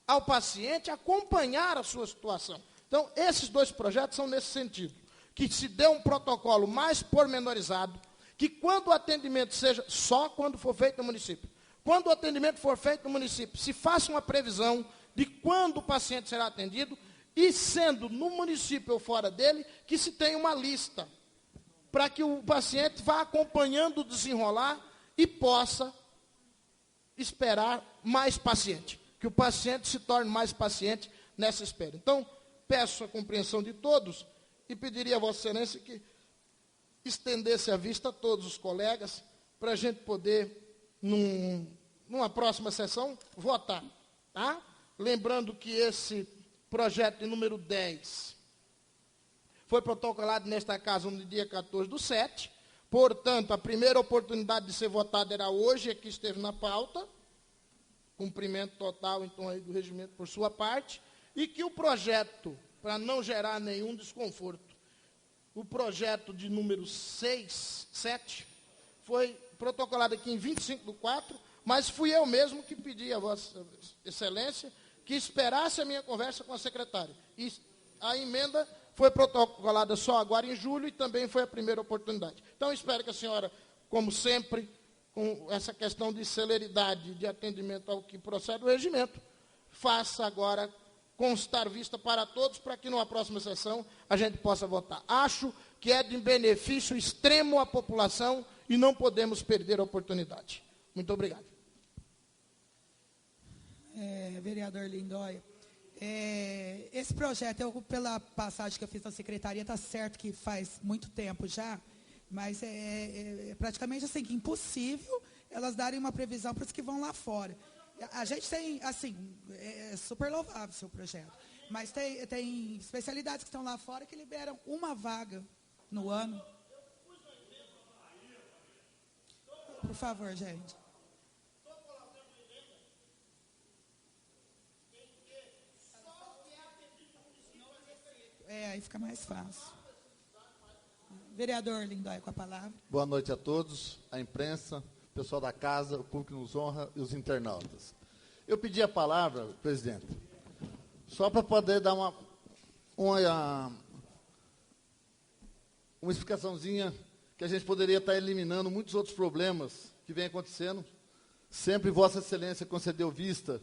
ao paciente a acompanhar a sua situação. Então, esses 2 projetos são nesse sentido. Que se dê um protocolo mais pormenorizado, que quando o atendimento seja, só quando for feito no município, quando o atendimento for feito no município, se faça uma previsão de quando o paciente será atendido, e sendo no município ou fora dele, que se tenha uma lista, para que o paciente vá acompanhando o desenrolar e possa esperar mais paciente, que o paciente se torne mais paciente nessa espera. Então, peço a compreensão de todos e pediria a Vossa Excelência que estendesse a vista a todos os colegas para a gente poder, numa próxima sessão, votar. Tá? Lembrando que esse projeto de número 10 foi protocolado nesta casa no dia 14/7. Portanto, a primeira oportunidade de ser votado era hoje, aqui esteve na pauta. Cumprimento total, então, aí do regimento por sua parte. E que o projeto, para não gerar nenhum desconforto, o projeto de número 7, foi protocolado aqui em 25/4, mas fui eu mesmo que pedi a Vossa Excelência que esperasse a minha conversa com a secretária. E a emenda foi protocolada só agora em julho e também foi a primeira oportunidade. Então, espero que a senhora, como sempre, com essa questão de celeridade de atendimento ao que procede o regimento, faça agora constar vista para todos, para que numa próxima sessão a gente possa votar. Acho que é de benefício extremo à população e não podemos perder a oportunidade. Muito obrigado. Vereador Lindóia, esse projeto, pela passagem que eu fiz na secretaria, está certo que faz muito tempo já, mas é praticamente assim, que impossível elas darem uma previsão para os que vão lá fora. A gente tem, assim, é super louvável o seu projeto, mas tem especialidades que estão lá fora que liberam uma vaga no ano. Por favor, gente. Aí fica mais fácil. Vereador Lindóia, com a palavra. Boa noite a todos, a imprensa, o pessoal da casa, o público que nos honra e os internautas. Eu pedi a palavra, presidente, só para poder dar uma explicaçãozinha que a gente poderia estar eliminando muitos outros problemas que vem acontecendo. Sempre Vossa Excelência concedeu vistas,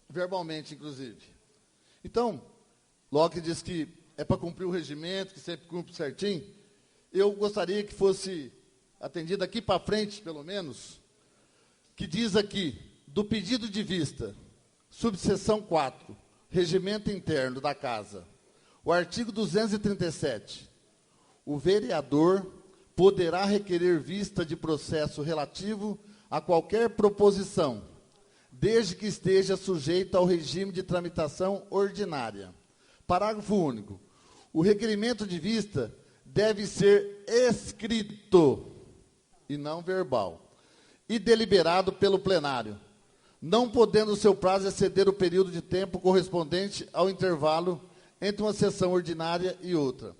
verbalmente, inclusive. Então, logo que diz que é para cumprir o regimento, que sempre cumpre certinho, eu gostaria que fosse atendido aqui para frente, pelo menos, que diz aqui, do pedido de vista, subseção 4, regimento interno da Casa, o artigo 237, o vereador poderá requerer vista de processo relativo a qualquer proposição, desde que esteja sujeita ao regime de tramitação ordinária. Parágrafo único. O requerimento de vista deve ser escrito e não verbal, e deliberado pelo plenário, não podendo seu prazo exceder o período de tempo correspondente ao intervalo entre uma sessão ordinária e outra.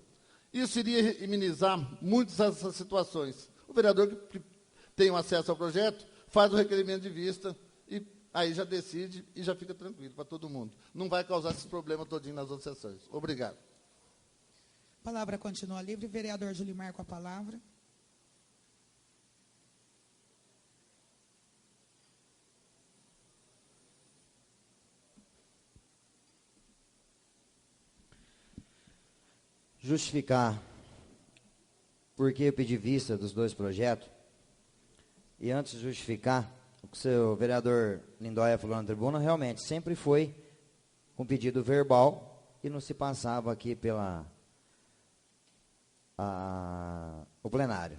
Isso iria minimizar muitas dessas situações. O vereador que tem acesso ao projeto faz o requerimento de vista e aí já decide e já fica tranquilo para todo mundo. Não vai causar esses problemas todinhos nas outras sessões. Obrigado. A palavra continua livre. Vereador Julimar, com a palavra. Justificar por que eu pedi vista dos dois projetos. E antes de justificar, o que o seu vereador Lindóia falou na tribuna, realmente sempre foi com pedido verbal e não se passava aqui o plenário.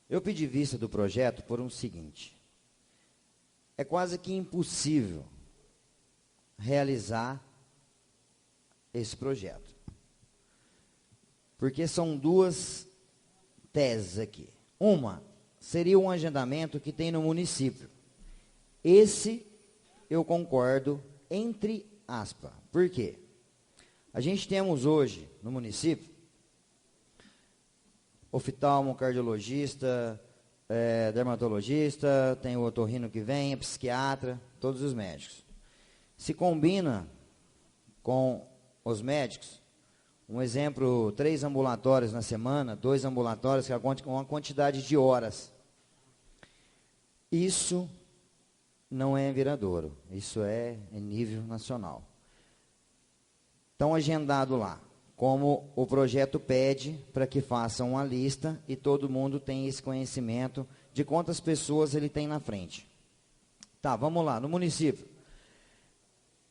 Eu pedi vista do projeto por um seguinte: é quase que impossível realizar esse projeto. Porque são duas teses aqui. Uma seria um agendamento que tem no município. Esse eu concordo, entre aspas. Por quê? A gente temos hoje no município oftalmo, cardiologista, dermatologista, tem o otorrino que vem, a psiquiatra, todos os médicos. Se combina com os médicos, um exemplo, 3 ambulatórios na semana, 2 ambulatórios, que é uma quantidade de horas. Isso não é em Viradouro, isso é em nível nacional. Então, agendado lá, como o projeto pede para que façam uma lista e todo mundo tem esse conhecimento de quantas pessoas ele tem na frente. Tá, vamos lá, no município.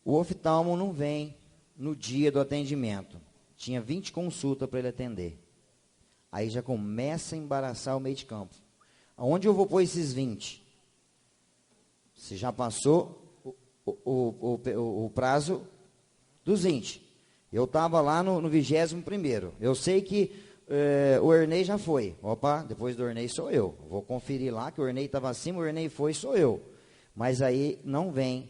O oftalmo não vem no dia do atendimento. Tinha 20 consultas para ele atender. Aí já começa a embaraçar o meio de campo. Aonde eu vou pôr esses 20? Se já passou o prazo dos 20. Eu estava lá no 21º. Eu sei que o Ernei já foi. Opa, depois do Ernei sou eu. Vou conferir lá que o Ernei estava acima, o Ernei foi, sou eu. Mas aí não vem.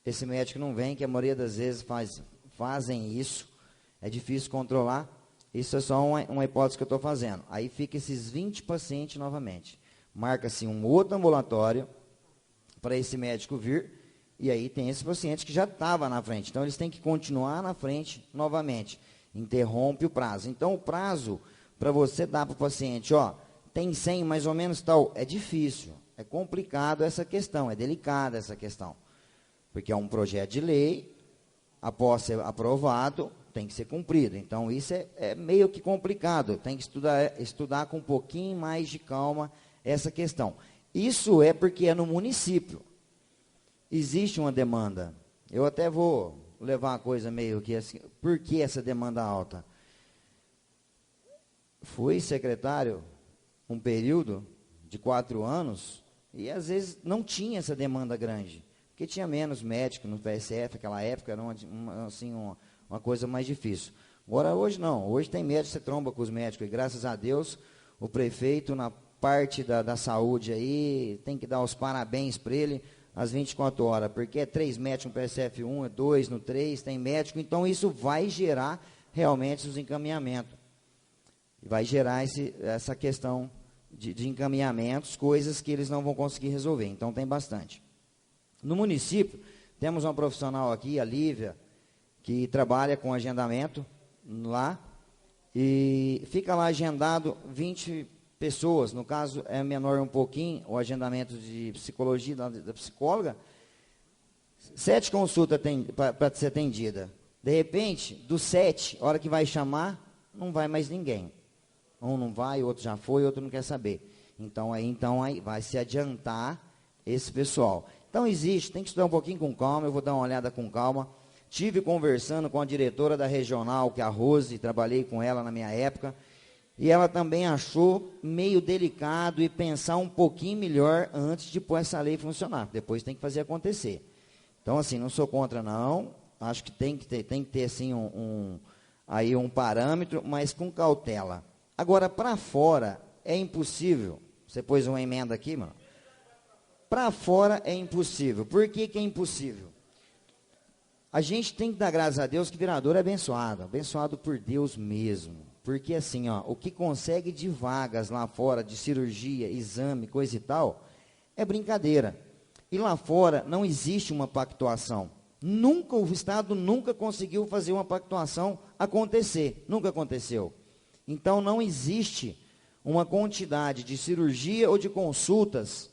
Esse médico não vem, que a maioria das vezes fazem isso. É difícil controlar. Isso é só uma hipótese que eu estou fazendo. Aí fica esses 20 pacientes novamente. Marca-se um outro ambulatório para esse médico vir. E aí tem esse paciente que já estava na frente. Então, eles têm que continuar na frente novamente. Interrompe o prazo. Então, o prazo para você dar para o paciente, ó, tem 100 mais ou menos tal, é difícil. É complicado essa questão, é delicada essa questão. Porque é um projeto de lei, após ser aprovado, tem que ser cumprido. Então, isso é meio que complicado. Tem que estudar com um pouquinho mais de calma essa questão. Isso é porque é no município. Existe uma demanda. Eu até vou levar a coisa meio que assim. Por que essa demanda alta? Fui secretário um período de 4 anos e às vezes não tinha essa demanda grande. Porque tinha menos médico no PSF, naquela época era uma coisa mais difícil. Agora hoje não, hoje tem médico, você tromba com os médicos, e graças a Deus o prefeito na parte da saúde aí, tem que dar os parabéns para ele às 24 horas, porque é 3 médicos no PSF 1, é 2 no 3, tem médico, então isso vai gerar realmente os encaminhamentos. Vai gerar essa questão de encaminhamentos, coisas que eles não vão conseguir resolver, então tem bastante. No município, temos uma profissional aqui, a Lívia, que trabalha com agendamento lá, e fica lá agendado 20 pessoas, no caso é menor um pouquinho, o agendamento de psicologia da psicóloga, 7 consultas para ser atendida. De repente, dos 7, a hora que vai chamar, não vai mais ninguém. Um não vai, outro já foi, outro não quer saber. Então aí vai se adiantar esse pessoal. Então tem que estudar um pouquinho com calma, eu vou dar uma olhada com calma. Tive conversando com a diretora da regional, que é a Rose, trabalhei com ela na minha época, e ela também achou meio delicado e pensar um pouquinho melhor antes de pôr essa lei funcionar. Depois tem que fazer acontecer. Então, assim, não sou contra, não. Acho que tem que ter assim, um parâmetro, mas com cautela. Agora, para fora, é impossível. Você pôs uma emenda aqui, mano? Para fora é impossível. Por que é impossível? A gente tem que dar graças a Deus que vereador é abençoado por Deus mesmo. Porque assim, ó, o que consegue de vagas lá fora, de cirurgia, exame, coisa e tal, é brincadeira. E lá fora não existe uma pactuação. O Estado nunca conseguiu fazer uma pactuação acontecer. Nunca aconteceu. Então não existe uma quantidade de cirurgia ou de consultas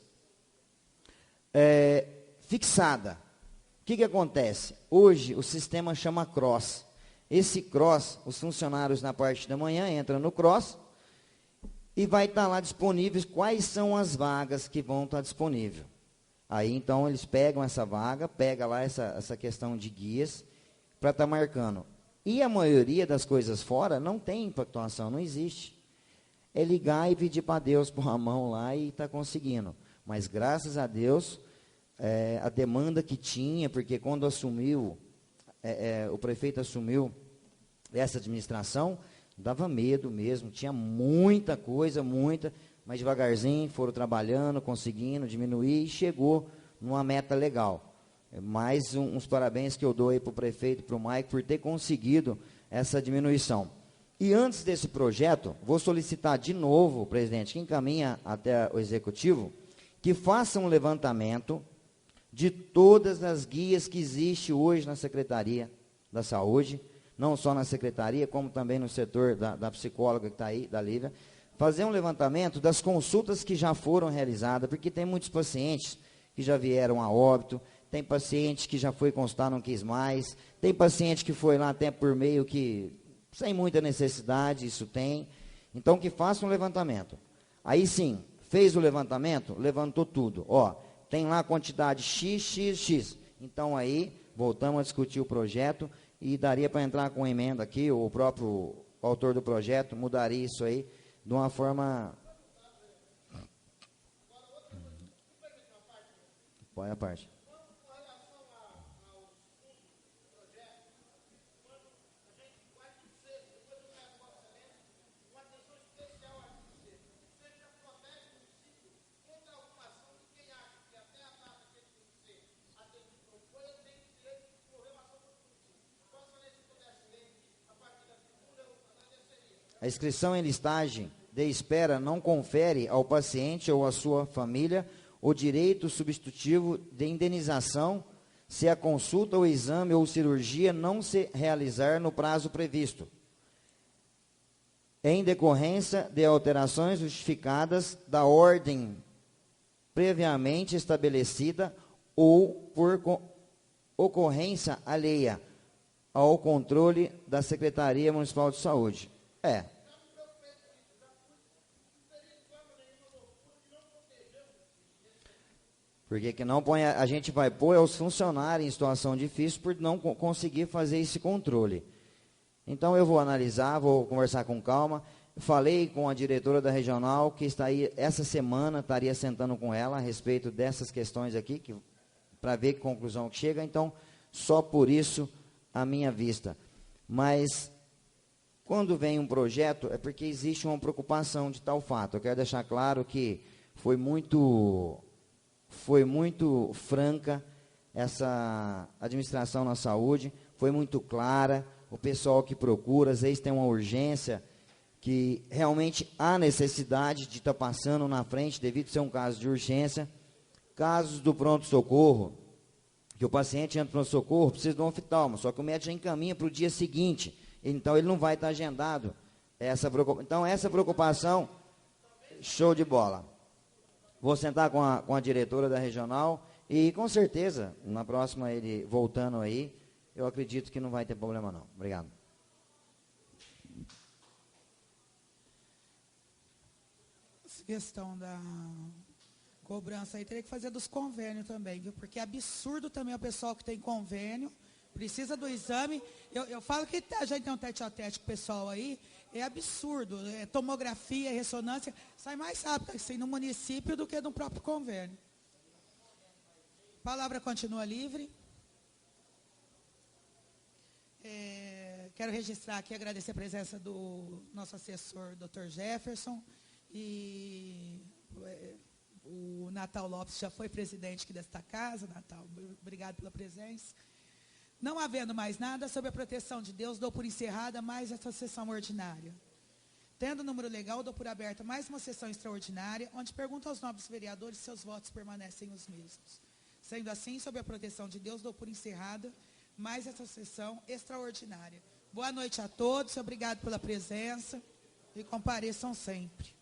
fixada. O que acontece? Hoje o sistema chama CROSS. Esse CROSS, os funcionários na parte da manhã entram no CROSS e vai estar lá disponíveis quais são as vagas que vão estar disponíveis. Aí então eles pegam essa vaga, pega lá essa questão de guias para estar marcando. E a maioria das coisas fora não tem pactuação, não existe. É ligar e pedir para Deus pôr a mão lá e está conseguindo. Mas graças a Deus, a demanda que tinha, porque quando assumiu, o prefeito assumiu essa administração, dava medo mesmo, tinha muita coisa, mas devagarzinho foram trabalhando, conseguindo diminuir e chegou numa meta legal. Mais uns parabéns que eu dou aí para o prefeito, para o Mike, por ter conseguido essa diminuição. E antes desse projeto, vou solicitar de novo, presidente, que encaminha até o executivo, que faça um levantamento de todas as guias que existem hoje na Secretaria da Saúde, não só na Secretaria, como também no setor da psicóloga que está aí, da Lívia, fazer um levantamento das consultas que já foram realizadas, porque tem muitos pacientes que já vieram a óbito, tem paciente que já foi consultar, não quis mais, tem paciente que foi lá até por meio que, sem muita necessidade, isso tem. Então, que faça um levantamento. Aí sim, fez o levantamento, levantou tudo. Ó, tem lá a quantidade XXX. Então, aí, voltamos a discutir o projeto e daria para entrar com emenda aqui, o próprio autor do projeto mudaria isso aí de uma forma... Qual é a parte? A inscrição em listagem de espera não confere ao paciente ou à sua família o direito substitutivo de indenização se a consulta ou exame ou cirurgia não se realizar no prazo previsto, em decorrência de alterações justificadas da ordem previamente estabelecida ou por ocorrência alheia ao controle da Secretaria Municipal de Saúde. Porque que não põe, a gente vai pôr os funcionários em situação difícil por não conseguir fazer esse controle. Então eu vou analisar, vou conversar com calma. Falei com a diretora da regional que está aí essa semana, estaria sentando com ela a respeito dessas questões aqui, para ver que conclusão que chega. Então, só por isso a minha vista. Mas quando vem um projeto, é porque existe uma preocupação de tal fato. Eu quero deixar claro que foi muito franca essa administração na saúde, foi muito clara, o pessoal que procura, às vezes tem uma urgência, que realmente há necessidade de estar passando na frente, devido a ser um caso de urgência. Casos do pronto-socorro, que o paciente entra no pronto-socorro, precisa de um oftalmo, só que o médico já encaminha para o dia seguinte, então ele não vai estar agendado. Então essa preocupação, show de bola. Vou sentar com a diretora da regional e, com certeza, na próxima, ele voltando aí, eu acredito que não vai ter problema, não. Obrigado. Essa questão da cobrança aí teria que fazer dos convênios também, viu? Porque é absurdo também o pessoal que tem convênio, precisa do exame. Eu falo que a gente tem um tete-a-tete com o pessoal aí, é absurdo. Tomografia, ressonância, sai mais rápido assim, no município do que no próprio convênio. A palavra continua livre. Quero registrar aqui, agradecer a presença do nosso assessor, Dr. Jefferson, e o Natal Lopes já foi presidente aqui desta casa. Natal, obrigado pela presença. Não havendo mais nada, sob a proteção de Deus, dou por encerrada mais esta sessão ordinária. Tendo o número legal, dou por aberta mais uma sessão extraordinária, onde pergunto aos nobres vereadores se seus votos permanecem os mesmos. Sendo assim, sob a proteção de Deus, dou por encerrada mais esta sessão extraordinária. Boa noite a todos, obrigado pela presença e compareçam sempre.